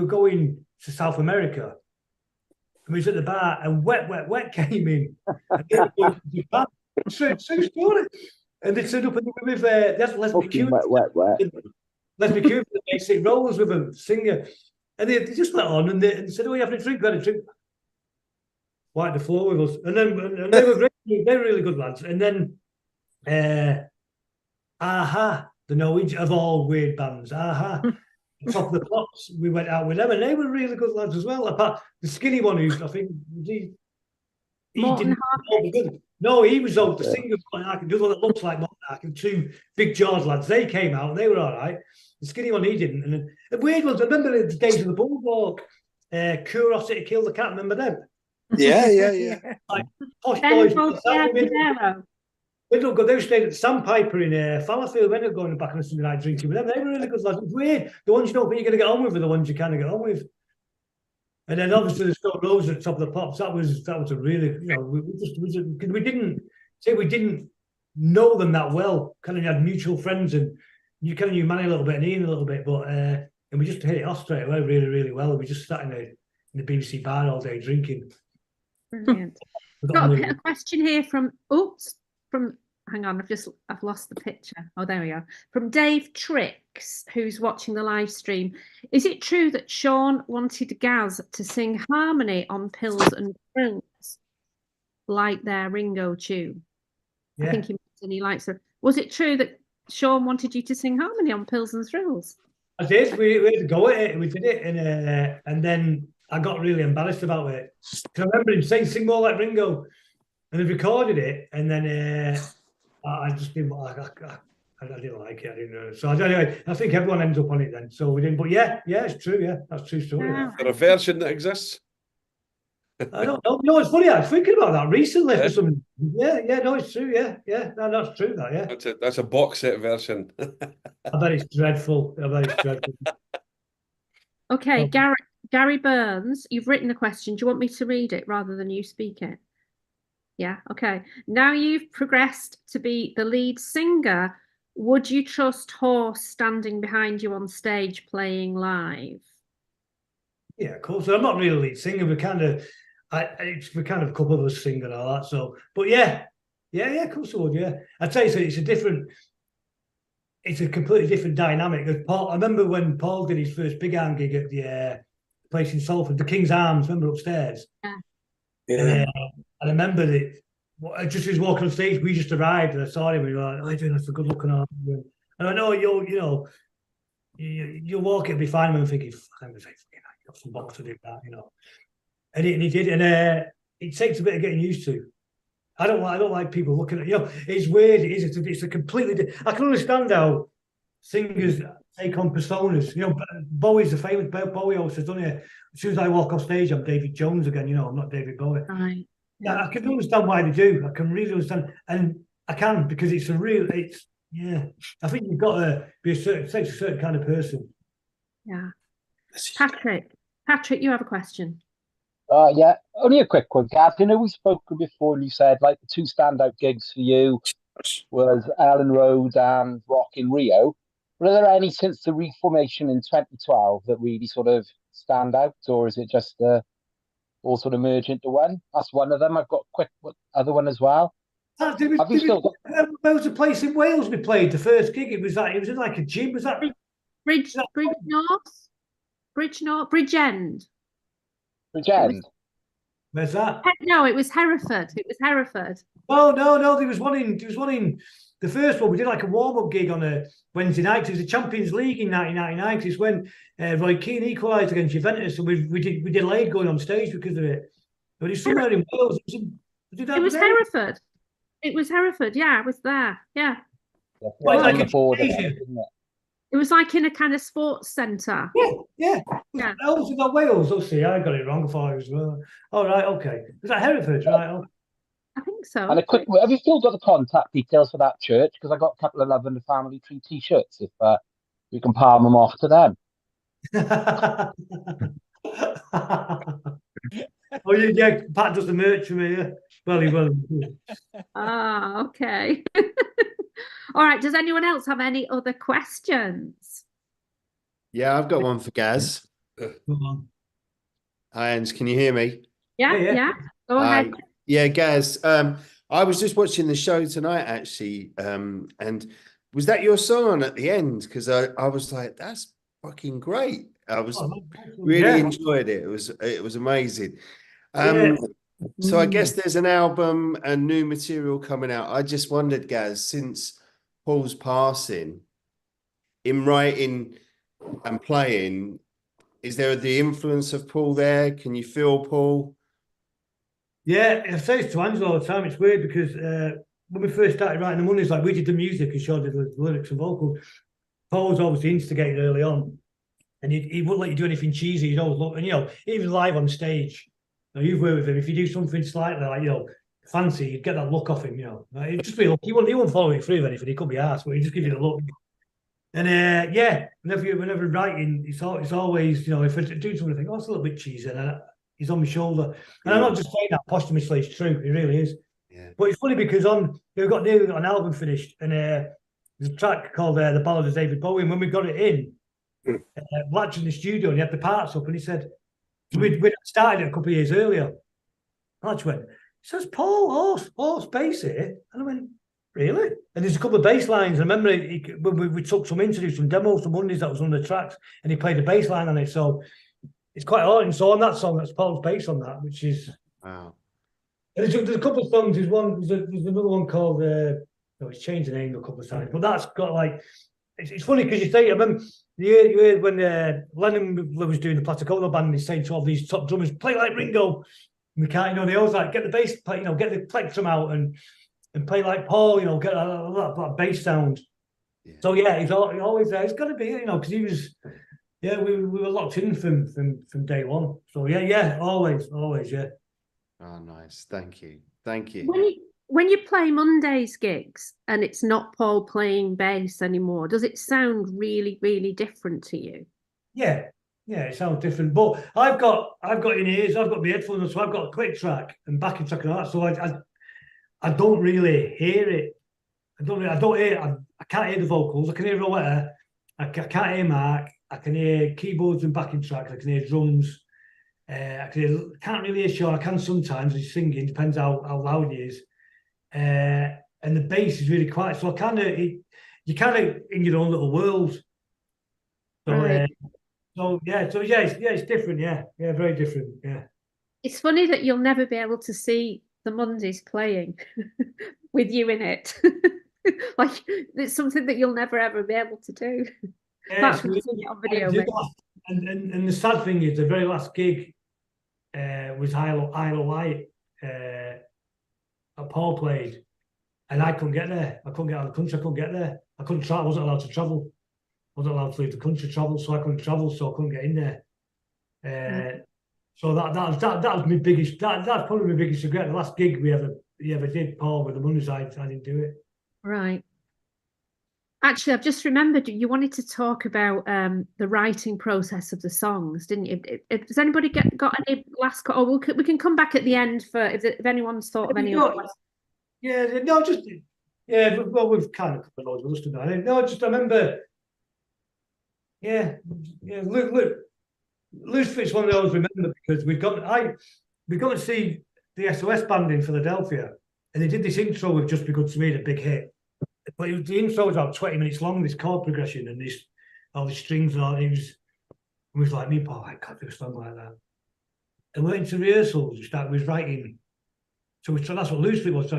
going to South America. And we was at the bar, and Wet came in. True story. And they turned up with that's Leslie McHugh. Leslie McHugh, the basic roles with a singer. And they just let on and they said, "Oh, you having a drink? We had a drink." Wiped the floor with us. And then they were great. They were really good lads. And then Aha, the Norwegian of all weird bands, Aha. Top of the Pops, we went out with them and they were really good lads as well. Apart the skinny one who I think he didn't. No, he was the singer like the one that looks like Mark and two big jaws lads. They came out and they were all right. The skinny one he didn't. And the weird ones, I remember the days of the Bulldog, Curiosity Killed the Cat, remember them? Yeah. Like posh boys. They were staying at the Sandpiper in Fallowfield. When they were going back on a Sunday night drinking with them. They were really good lads. It was weird. The ones you don't think you're going to get on with are the ones you kind of get on with. And then obviously the Stone Roses at the top of the Pops. That was a really, we didn't know them that well. Kind of had mutual friends and you kind of knew Manny a little bit and Ian a little bit, but and we just hit it off straight away really, really well. We just sat in the BBC bar all day drinking. Brilliant. Got a question here from hang on, I've lost the picture. Oh, there we are. From Dave Tricks, who's watching the live stream. Is it true that Sean wanted Gaz to sing harmony on Pills and Thrills, like their Ringo tune? Yeah. I think he likes it. Was it true that Sean wanted you to sing harmony on Pills and Thrills? I did. We had to go at it. We did it, and then I got really embarrassed about it. I remember him saying, "Sing more like Ringo," and they recorded it, and then I just didn't. I didn't like it. I didn't know. So anyway, I think everyone ends up on it then. So we didn't. But yeah, it's true. Yeah, that's a true story. Is there a version that exists? I don't know. No, it's funny. I was thinking about that recently for some. Yeah. No, it's true. Yeah. No, that's true. That that's a box set version. I bet it's dreadful. Okay, Gary Burns, you've written a question. Do you want me to read it rather than you speak it? Yeah. Okay. Now you've progressed to be the lead singer. Would you trust Horse standing behind you on stage playing live? Yeah, of course. I'm not really a lead singer. We're kind of a couple of us sing and all that. So, but yeah, of course I would. Yeah, I'd say so. It's a completely different dynamic. Paul, I remember when Paul did his first big hand gig at the place in Salford, the King's Arms. Remember upstairs? Yeah. And I remember that just as walking on stage, we just arrived and I saw him. We were like, "Oh, you're doing that's a good looking on." And I know you'll walk it and be fine. I'm thinking, "I'm going to say, got some box to do that," And he did, and it takes a bit of getting used to. I don't like people looking at it's weird. It is. It's a completely. I can understand how singers take on personas. Bowie's the famous Bowie host has done it. As soon as I walk off stage, I'm David Jones again. I'm not David Bowie. Right. Yeah, I can understand why they do. I can really understand, and I can because it's a real. I think you've got to be a certain kind of person. Yeah. Patrick, you have a question. Yeah, only a quick one, Gaz. We've spoken before and you said like the two standout gigs for you was Ellen Road and Rock in Rio. Were there any since the reformation in 2012 that really sort of stand out, or is it just all sort of merge into one? That's one of them. I've got a quick other one as well. There was a place in Wales we played the first gig. It was in like a gym. Was that Bridgend? Bridgend. Where's that? No, it was Hereford. Oh no, there was one in the first one. We did like a warm-up gig on a Wednesday night. It was the Champions League in 1999. It's when Roy Keane equalised against Juventus, and we delayed going on stage because of it. But it's somewhere in Wales. It was Hereford. It was Hereford. Yeah, I was there. Yeah. It was like in a kind of sports centre. Yeah. Was that Wales? Oh, see, I got it wrong. I thought it was well. All right, okay. Was that Hereford, right? Oh. I think so. And have you still got the contact details for that church? Because I got a couple of Love and the Family Tree T-shirts. If you can palm them off to them. Oh yeah, Pat does the merch for me. Yeah. Well. Okay. All right. Does anyone else have any other questions? Yeah, I've got one for Gaz. Go on. Hi, Ange, can you hear me? Yeah. Go ahead. Yeah, Gaz. I was just watching the show tonight, actually, and was that your song on at the end? Because I was like, that's fucking great. I was really enjoyed it. It was amazing. So I guess there's an album and new material coming out. I just wondered, Gaz, since Paul's passing, in writing and playing, is there the influence of Paul there? Can you feel Paul? Yeah, I say it to Angela all the time. It's weird because when we first started writing the Mondays, like we did the music and Sean did the lyrics and vocals. Paul was obviously instigated early on, and he wouldn't let you do anything cheesy. He'd always look, and even live on stage. You've worked with him. If you do something slightly like fancy, you'd get that look off him. It'd just be look. He wouldn't follow it through with anything. He could be asked, but he'd just give you the look. And whenever writing, it's always if I do something, I think, it's a little bit cheesy, and he's on my shoulder. And I'm not just saying that posthumously; it's true. It really is. Yeah. But it's funny because we've got an album finished, and there's a track called "The Ballad of David Bowie." And when we got it in, Latch in the studio, and he had the parts up, and he said, "We'd started it a couple of years earlier." Latch went, "It says Paul horse bass here," and I went, "Really?" And there's a couple of bass lines. I remember when we took some in to do some demos, some Mondays that was on the tracks, and he played a bass line on it. So it's quite hard. And so on that song, that's Paul's bass on that, which is wow. And there's a couple of songs. There's another one called. It's changed the name a couple of times, but that's got like. It's funny because you say, I remember you heard when Lennon was doing the Platicono band, and he's saying to all these top drummers, "Play like Ringo." And we can't, they always like get the bass, get the plectrum out and play like Paul, get that bass sound. Yeah. So yeah, he's always there. It's got to be, because he was, we were locked in from day one. So yeah, always, yeah. Oh, nice. Thank you. When you play Monday's gigs and it's not Paul playing bass anymore, does it sound really, really different to you? Yeah, it sounds different. But I've got in ears, I've got my headphones, so I've got a click track and backing track and all that. So I don't really hear it. I can't hear the vocals. I can hear Rowetta. I can't hear Mark. I can hear keyboards and backing tracks. I can hear drums. Can't really hear Sean. I can sometimes. He's singing. Depends how loud he is. And the bass is really quiet. So you're kind of in your own little world. So right. It's different. Yeah, very different. Yeah. It's funny that you'll never be able to see the Mondays playing with you in it. Like it's something that you'll never ever be able to do. That's really on video. And the sad thing is, the very last gig was Isle of Wight that Paul played, and I couldn't get there. I couldn't get out of the country. I couldn't get there. I couldn't travel. I wasn't allowed to travel. I wasn't allowed to leave the country travel, so I couldn't travel. So I couldn't get in there. So that was my biggest. That's probably my biggest regret. The last gig we ever did, Paul, with the Mondays, I didn't do it. Right. Actually, I've just remembered you wanted to talk about the writing process of the songs, didn't you? Has anybody got any last? Or we can come back at the end for if anyone's thought of any. Well, we've kind of covered those with us tonight. No, I remember. Yeah. Loose Fit's one of those I remember because we got to see the SOS band in Philadelphia, and they did this intro with Just Be Good to Me, the big hit. But the intro was about 20 minutes long, this chord progression and all the strings and all. It was like, me, Paul, I can't do a song like that. And we went into rehearsals, we was writing. So that's what Loose Fit was.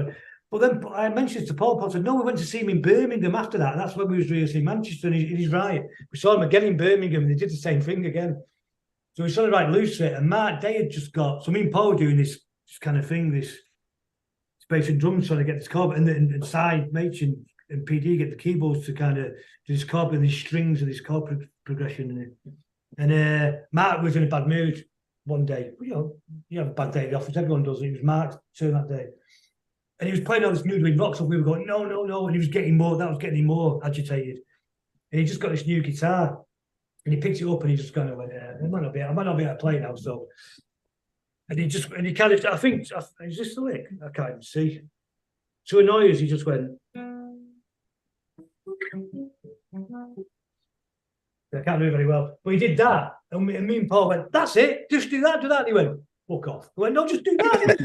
But then I mentioned to Paul said, no, we went to see him in Birmingham after that. And that's when we was rehearsing in Manchester. And he's right. We saw him again in Birmingham and they did the same thing again. So we started writing Loose Fit. And Mark Day had just got, so me and Paul were doing this kind of thing, this bass and drums trying to get this chord. And side Mach and PD get the keyboards to kind of do this chord and these strings and this chord progression. And Mark was in a bad mood one day. You have a bad day at the office, everyone does. It was Mark's turn that day. And he was playing all this New Green Rock stuff. We were going, no. And he was getting him more agitated. And he just got this new guitar. And he picked it up and he just kind of went, I might not be able to play now. So, and he kind of, I think, is this the lick? I can't even see. To annoy us, he just went, I can't do it very well. But he did that. And me and Paul went, that's it. Just do that. And he went, fuck off. I went, no, just do that.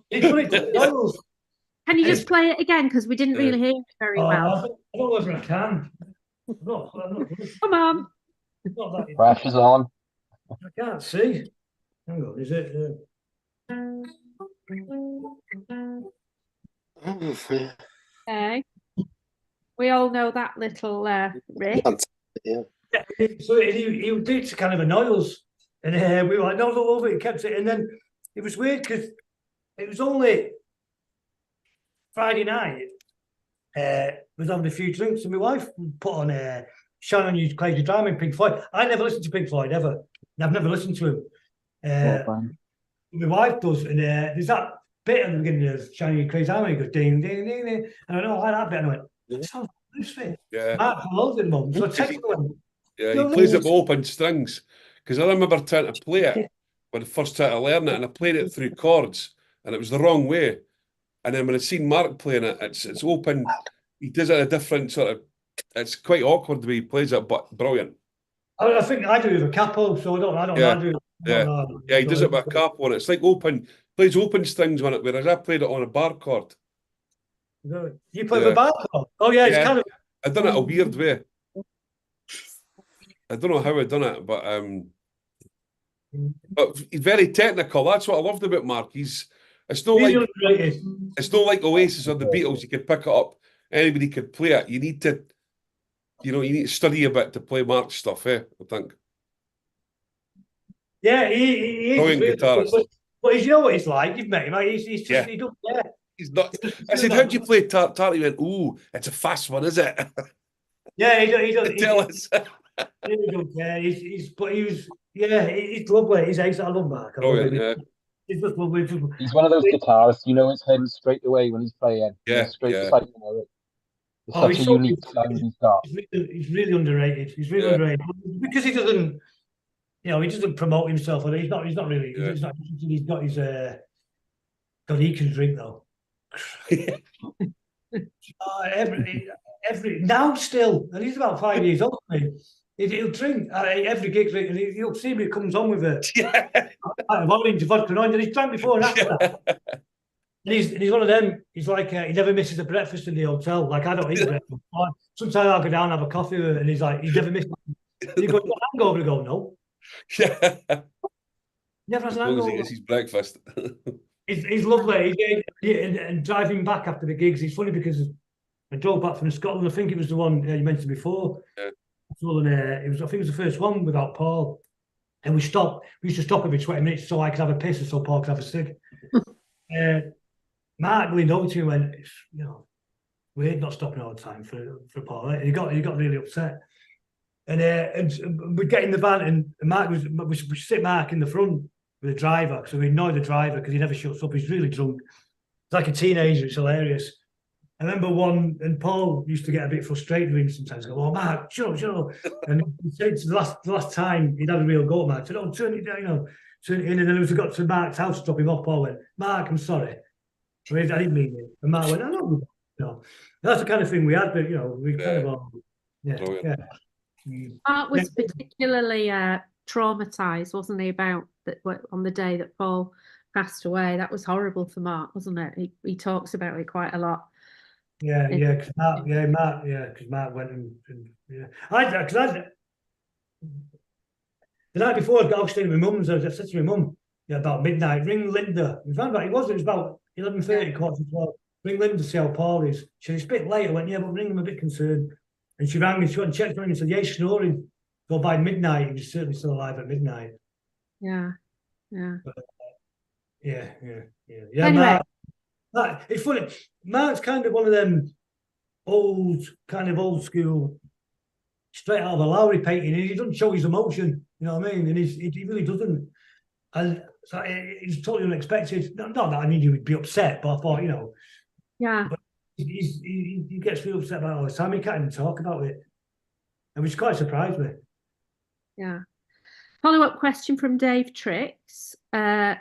He put it to the oils. Can you just play it again? Because we didn't really hear it very well. I don't know whether I can. I'm not Come on. Pressure's on. I can't see. Hang on, is it? Okay. We all know that little riff. Yeah. So he would do it to kind of annoy us. And we were like, no, over it. He kept it. And then it was weird because it was only Friday night. Was having a few drinks, and my wife put on Shine On You Crazy Diamond, Pink Floyd. I never listened to Pink Floyd ever. I've never listened to him. My wife does, and there's that bit at the beginning of Shine On You Crazy Diamond. He goes ding, ding, ding, ding, and I don't like that bit. And I went, that sounds loose. Yeah. Mark loves it, Mum. So I texted him. Yeah, he plays it with open strings. Because I remember trying to play it when I first started to learn it, and I played it through chords, and it was the wrong way. And then when I seen Mark playing it, it's open. He does it a different sort of. It's quite awkward the way he plays it, but brilliant. I think I do with a capo, so I don't Yeah. do. Yeah, he does it with a capo, and it's like open. Plays open strings on it, whereas I played it on a bar chord. You play the bar chord? Oh yeah, it's kind of. I done it a weird way. I don't know how I done it, but he's very technical. That's what I loved about Mark. It's not like Oasis or the Beatles. You could pick it up. Anybody could play it. You need to study a bit to play Mark's stuff. I think. Yeah, he is brilliant guitarist. But you know what he's like. You've met him. He's just he don't care. He's not. I said, "How do you play Tart?" He went, "Ooh, it's a fast one, is it?" Yeah, he doesn't tell us. He don't care. He's lovely. He's ace. I love Mark. He's just lovely. He's one of those guitarists, it's him straight away when he's playing. Yeah, straight. Yeah. It's like, it's such a unique sound he's got. He's really underrated. He's really underrated because he doesn't. He doesn't promote himself. He's not really. He's got his. God, he can drink though. Every now still, and he's about 5 years old. He'll drink every gig, and you'll see him. He comes on with a orange vodka, and he's drank before and after that. And he's one of them. He's like he never misses a breakfast in the hotel. Like I don't eat breakfast. Sometimes I'll go down and have a coffee with him, and he's like he never misses. He goes, hangover. I go, no. Yeah. Never has an hangover. As long as he gets his breakfast. He's lovely. And driving back after the gigs, it's funny because I drove back from Scotland. I think it was the one you mentioned before. Yeah. I think it was the first one without Paul. And we stopped. We used to stop every 20 minutes so I could have a piss and so Paul could have a cig. Mark leaned over to me and went, it's, weird not stopping all the time for Paul. He got really upset. And we'd get in the van and Mark we sit Mark in the front with the driver, so we annoy the driver because he never shuts up. He's really drunk. He's like a teenager. It's hilarious. I remember and Paul used to get a bit frustrated with him sometimes. Go, oh Mark, shut up. And he said the last time he'd had a real go at Mark. Said, oh, turn it down, turn it in. And then as we got to Mark's house to drop him off, Paul went, Mark, I'm sorry. I didn't mean it. And Mark went, I know. That's the kind of thing we had, but we kind of Mark was particularly traumatized, wasn't he, about that on the day that Paul passed away? That was horrible for Mark, wasn't it? He talks about it quite a lot. Because Mark went and the night before I got upstairs with my mum's, I said to my mum, about midnight, ring Linda. We found out it was about 11:30, quarter to 12. Ring Linda to see how Paul is. She said, it's a bit late. I went, yeah, but ring him, a bit concerned. And she rang me, she went and checked on him and said, yeah, he's snoring. So by midnight, he was certainly still alive at midnight. Yeah. But, yeah. Anyway. Mark, it's funny. Mark's kind of one of them old school, straight out of a Lowry painting, and he doesn't show his emotion. You know what I mean? And he really doesn't. And so it's totally unexpected. Not that I knew he would be upset, but I thought, Yeah. But he gets really upset about it all the time. He can't even talk about it, and which quite surprised me. Yeah. Follow-up question from Dave Tricks.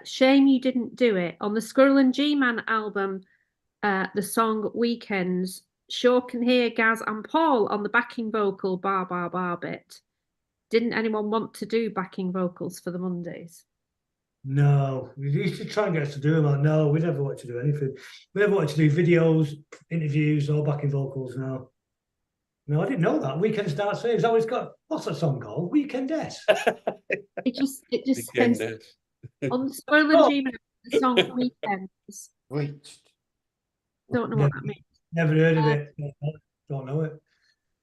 Shame you didn't do it. On the Squirrel and G-Man album, the song Weekends, sure can hear Gaz and Paul on the backing vocal bar, bar, bar bit. Didn't anyone want to do backing vocals for the Mondays? No, we used to try and get us to do them. No, we never wanted to do anything. We never wanted to do videos, interviews, or backing vocals. No, I didn't know that. Weekend Starts Here. Is that what it's got? What's that song called? Weekend-esque. It just says on the Squirrel and G-Man, the song Weekends. Wait. Don't know what that means. Never heard of it. Don't know it.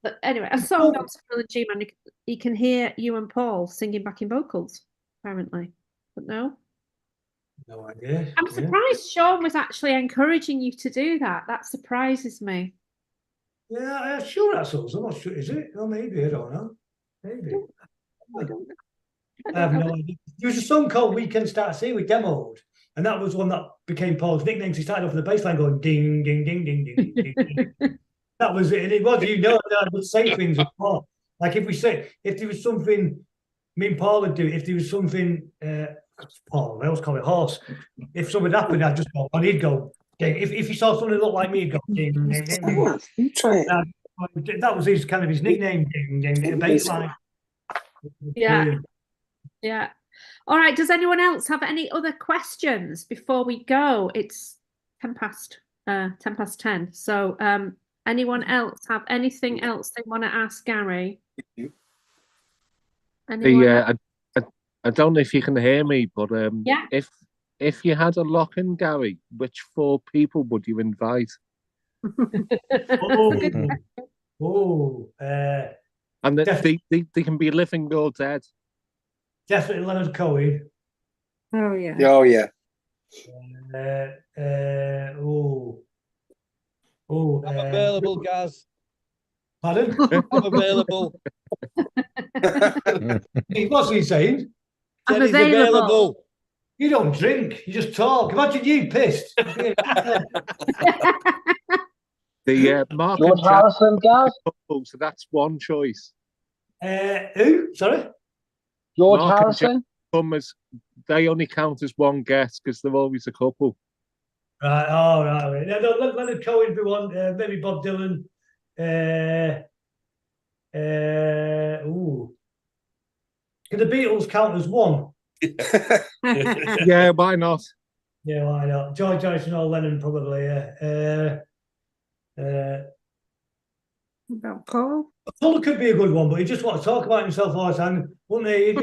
But anyway, a song on Squirrel and G-Man, you can hear you and Paul singing backing vocals, apparently. But no. No idea. I'm surprised Sean was actually encouraging you to do that. That surprises me. Yeah, I'm sure that's us. I'm not sure. Is it? Oh, maybe. I don't know. Maybe. I don't know. I have no idea. There was a song called Weekend Starts Here we demoed, and that was one that became Paul's nickname. He started off with the bass line going ding, ding, ding, ding, ding, ding, ding. That was it. And it was, I would say things with Paul. Like if there was something, me and Paul would do, if there was something, Paul, I always call it horse. If something happened, I'd just go, and he'd go, ding. If he saw something that looked like me, he'd go, ding, ding, ding, ding. You try it. That was his nickname, ding, ding, ding, bass line. Yeah. Yeah. All right. Does anyone else have any other questions before we go? It's 10:10. So anyone else have anything else they want to ask Gary? I don't know if you can hear me, but yeah. If you had a lock-in, Gary, which 4 people would you invite? And they can be living or dead. Definitely Leonard Cohen. Oh yeah. Oh yeah. I'm available, Gaz. Pardon? I'm available. What's he saying? I'm available. You don't drink, you just talk. Imagine you pissed. The Mark George Harrison, Gaz? So that's one choice. Who? Sorry? George Mark Harrison? They only count as one guest because they're always a couple. Right, oh, right. No, Leonard Cohen be one, maybe Bob Dylan. Can the Beatles count as one? Yeah, why not? Yeah, why not? George Harrison or Lennon, probably, yeah. Paul? Paul could be a good one, but he just wants to talk about himself all the time. Wouldn't he?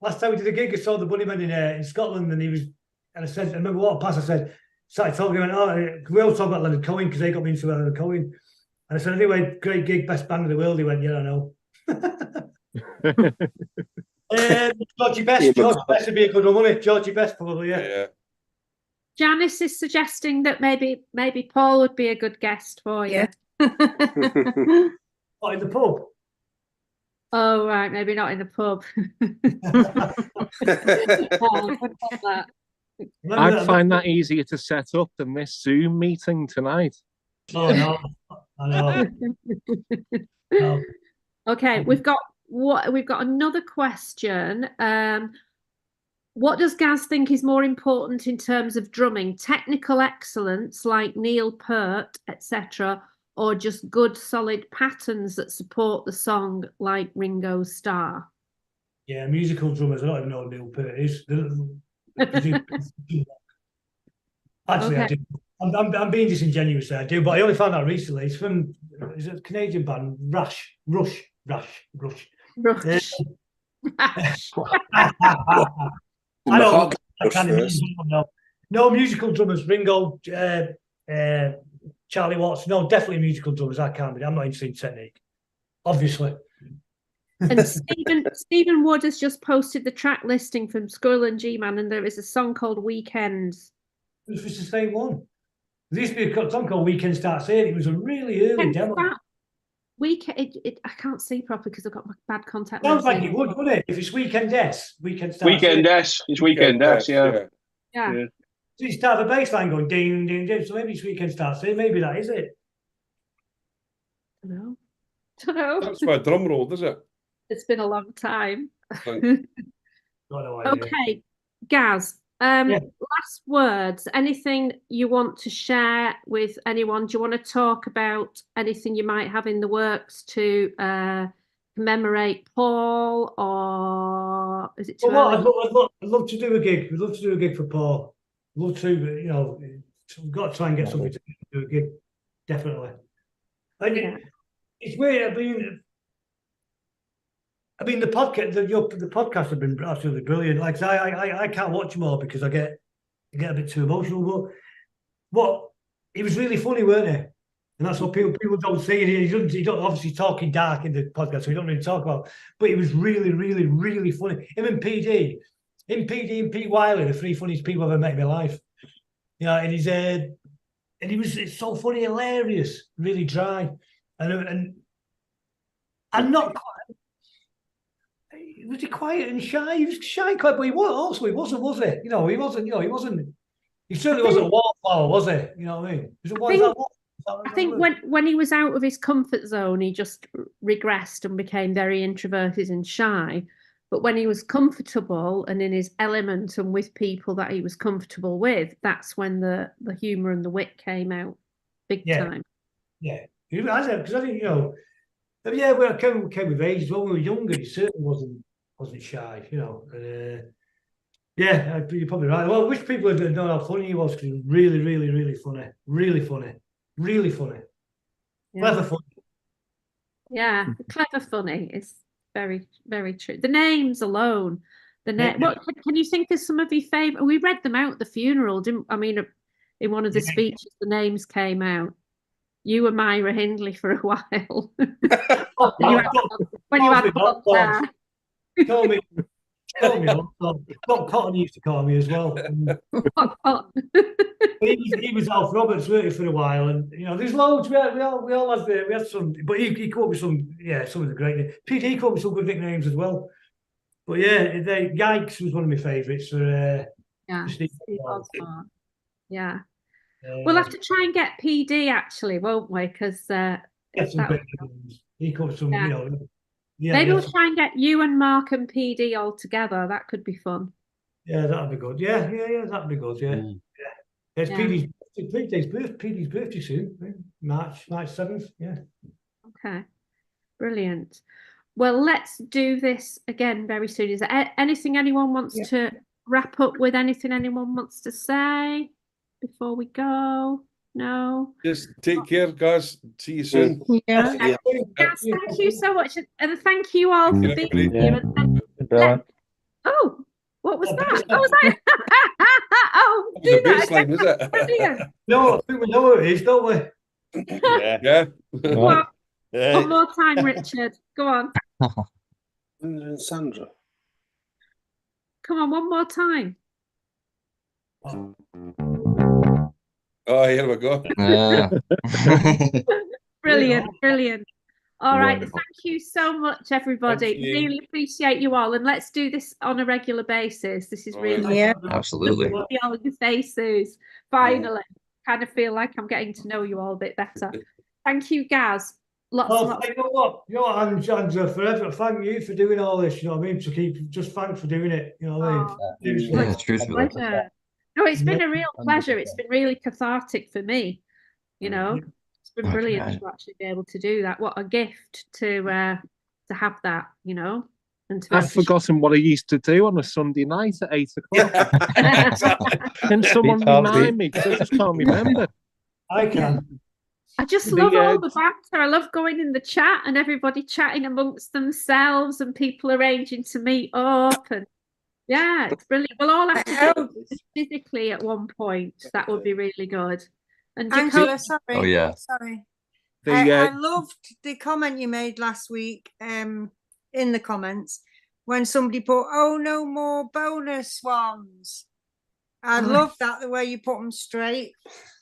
Last time we did a gig, I saw the Bunnymen in Scotland, and I said, I remember what passed, I said, started talking about, we all talk about Leonard Cohen because they got me into Leonard Cohen. And I said, anyway, great gig, best band in the world. He went, yeah, I know. Georgie Best would be a good one, wouldn't it? Georgie Best, probably, yeah. Janice is suggesting that maybe Paul would be a good guest for you. What, in the pub? Oh, right, maybe not in the pub. I'd find that easier to set up than this Zoom meeting tonight. Oh, no. I know. No. Okay, we've got another question. What does Gaz think is more important in terms of drumming? Technical excellence like Neil Peart, etc., or just good solid patterns that support the song like Ringo Starr? Yeah, musical drummers. I don't even know what Neil Peart is. Actually, okay. I do. I'm being disingenuous there, I do, but I only found out recently. It's from a Canadian band, Rush. I don't know. No musical drummers. Ringo, Charlie Watts. No, definitely musical drummers. I can't be. I'm not interested in technique, obviously. And Stephen Wood has just posted the track listing from Squirrel and G-Man, and there is a song called Weekends. It was the same one. There used to be a song called Weekend Starts Here. It was a really early demo. I can't see properly because I've got my bad contact. Sounds like it would, wouldn't it? If it's Weekend-esque, Weekend Starts Weekend-esque. It's Weekend-esque, yeah. So you start the bass line going ding, ding, ding. So maybe it's Weekend Starts Here. Maybe that is it. I don't know. That's my drum roll, does it? It's been a long time. Okay, Gaz. Last words. Anything you want to share with anyone? Do you want to talk about anything you might have in the works to Commemorate Paul, or is it too Well, early? I'd love to do a gig. We'd love to do a gig for Paul. Love to, but, you know, we've got to try and get something to do a gig. Definitely. And it's weird. I mean, the podcast have been absolutely brilliant. Like, I can't watch them all because I get a bit too emotional. But he was really funny, weren't he? And that's what people don't see. He don't obviously talking dark in the podcast, so he don't really talk about. But he was really, really, really funny. Him and PD and Pete Wiley, the three funniest people I've ever met in my life. You know, and he was so funny, hilarious, really dry, and not quite. Was he quiet and shy? He was shy, quite, but he wasn't, was he? You know, he wasn't. You know, he wasn't. He certainly wasn't a wallflower, was he? You know what I mean? I think when he was out of his comfort zone, he just regressed and became very introverted and shy. But when he was comfortable and in his element and with people that he was comfortable with, that's when the humour and the wit came out big time. Yeah, because I think, you know, when I came with age as well. When we were younger, he certainly wasn't shy, you know. You're probably right. Well, I wish people had known how funny he was, because he was really, really, really funny. Really funny. Really funny. Yeah. Clever funny. Yeah, clever funny is very, very true. The names alone. What can you think of some of your favourite? We read them out at the funeral, didn't I? Mean, in one of the speeches, the names came out. You were Myra Hindley for a while. when you had Call me. Cotton used to call me as well. He was Alf Roberts, weren't he, for a while, and you know, there's loads. We had some, but he came up with some of the great names. PD came up with some good nicknames as well. But Yikes was one of my favourites for Steve Osborne. Yeah. We'll have to try and get PD actually, won't we? Because he covered some, you know. Maybe we'll try and get you and Mark and PD all together. That could be fun. Yeah, that'd be good. Yeah, that'd be good. Yeah. It's PD's birthday soon, March 7th. Yeah. Okay, brilliant. Well, let's do this again very soon. Is there anything anyone wants to wrap up with? Anything anyone wants to say before we go? No. Just take care, guys. See you soon. Gaz, thank you so much, and thank you all for being here. Oh, what was that? What was that? Oh, do that again. Was it? Brilliant. No, I think we know what it is, don't we? Yeah. One more time, Richard. Go on. And Sandra. Come on, one more time. Oh, here we go. Brilliant. All right, thank you so much, everybody. Really appreciate you all, and let's do this on a regular basis. This is really absolutely. See all of your faces. Finally, kind of feel like I'm getting to know you all a bit better. Thank you, Gaz. You know what, Andrew, forever. Thank you for doing all this. You know what I mean? Just thanks for doing it. You know what I mean? Yeah, truthfully. No, it's been a real pleasure. It's been really cathartic for me. You know, it's been brilliant to actually be able to do that. What a gift to have that. You know, and to I've forgotten what I used to do on a Sunday night at 8 o'clock. Can someone remind me? Because I just can't remember. I can. I just love all the banter. I love going in the chat and everybody chatting amongst themselves and people arranging to meet up, and it's brilliant. We'll all have to do this physically at one point. That would be really good. And Angela, sorry. I loved the comment you made last week in the comments when somebody put, "Oh, no more bonus ones." I love that, the way you put them straight.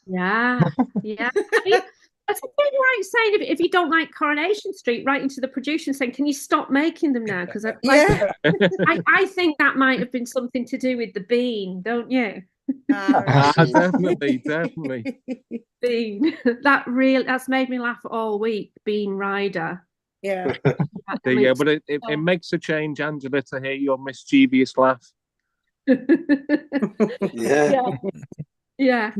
Yeah. I mean, that's a bit like saying if you don't like Coronation Street, writing to the producer and saying, "Can you stop making them now?" Because I think that might have been something to do with the bean, don't you? Definitely. Bean. That's made me laugh all week. Bean Rider. Yeah. But it makes a change, Angela, to hear your mischievous laugh. Yeah. Yeah.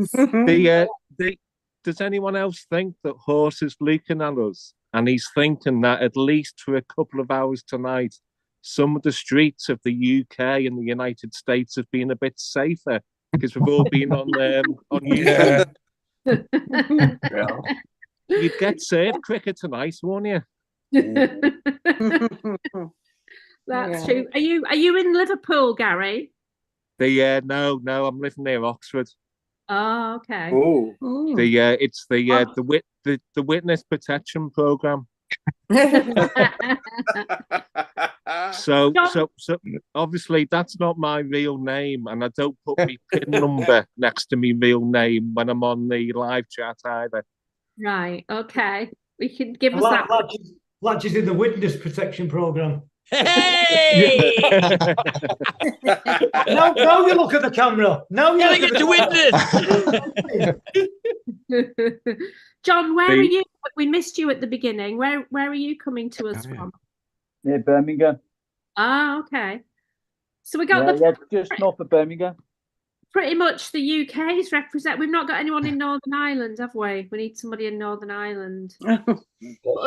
does anyone else think that Horse is looking at us and he's thinking that at least for a couple of hours tonight, some of the streets of the UK and the United States have been a bit safer because we've all been on YouTube. Yeah. You'd get served quicker tonight, won't you? That's true. Are you in Liverpool, Gary? No, I'm living near Oxford. Oh, okay. It's the witness protection program. So obviously that's not my real name, and I don't put my PIN number next to my real name when I'm on the live chat either. Right. Okay. We can give us that. Latch is in the witness protection program. Hey! now you look at the camera. Now you look at the witness. John, where are you? We missed you at the beginning. Where are you coming to us from? Near Birmingham. Ah, okay. So we got just north of Birmingham. Pretty much the UK's represent. We've not got anyone in Northern Ireland, have we? We need somebody in Northern Ireland. Other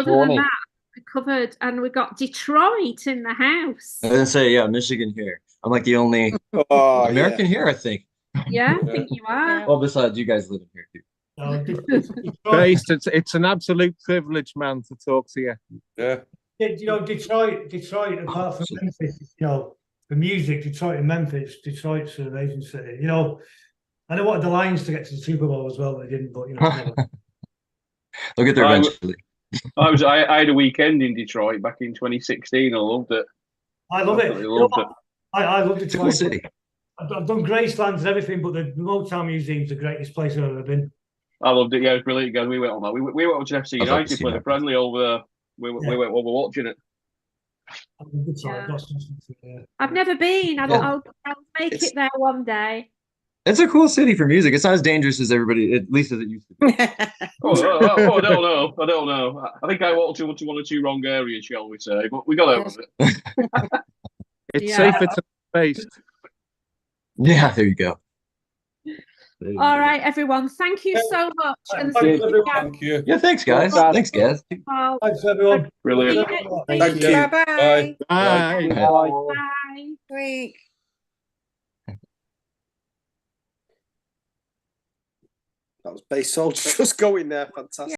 than that, we covered, and we got Detroit in the house. I was gonna say, Michigan here. I'm like the only American here, I think. Yeah, I think you are. Well, besides, you guys live in here too. It's an absolute privilege, man, to talk to you. Yeah. Detroit, apart from Memphis, the music, Detroit and Memphis, Detroit's an amazing city. I know wanted the Lions to get to the Super Bowl as well, they didn't, but they'll get there eventually. I had a weekend in Detroit back in 2016. I loved it. I love it. I love Detroit. It's a cool city. I've done Gracelands and everything, but the Motown Museum's the greatest place I've ever been. I loved it. Yeah, it was brilliant. Guys, we went on that. We went watching FC United play the friendly over there. We went over watching it. I've never been. I'll make it there one day. It's a cool city for music. It's not as dangerous as everybody, at least as it used to be. I don't know. I think I walked into one or two wrong areas, shall we say, but we got out of it. It's safer to based. Yeah, there you go. All right, everyone. Thank you so much. Thank you. Yeah, thanks, guys. Thanks, Gaz. Thanks, everyone. Brilliant. Thank you. Bye-bye. Bye. Bye. Sweet. That was Bass Soldier just going there. Fantastic.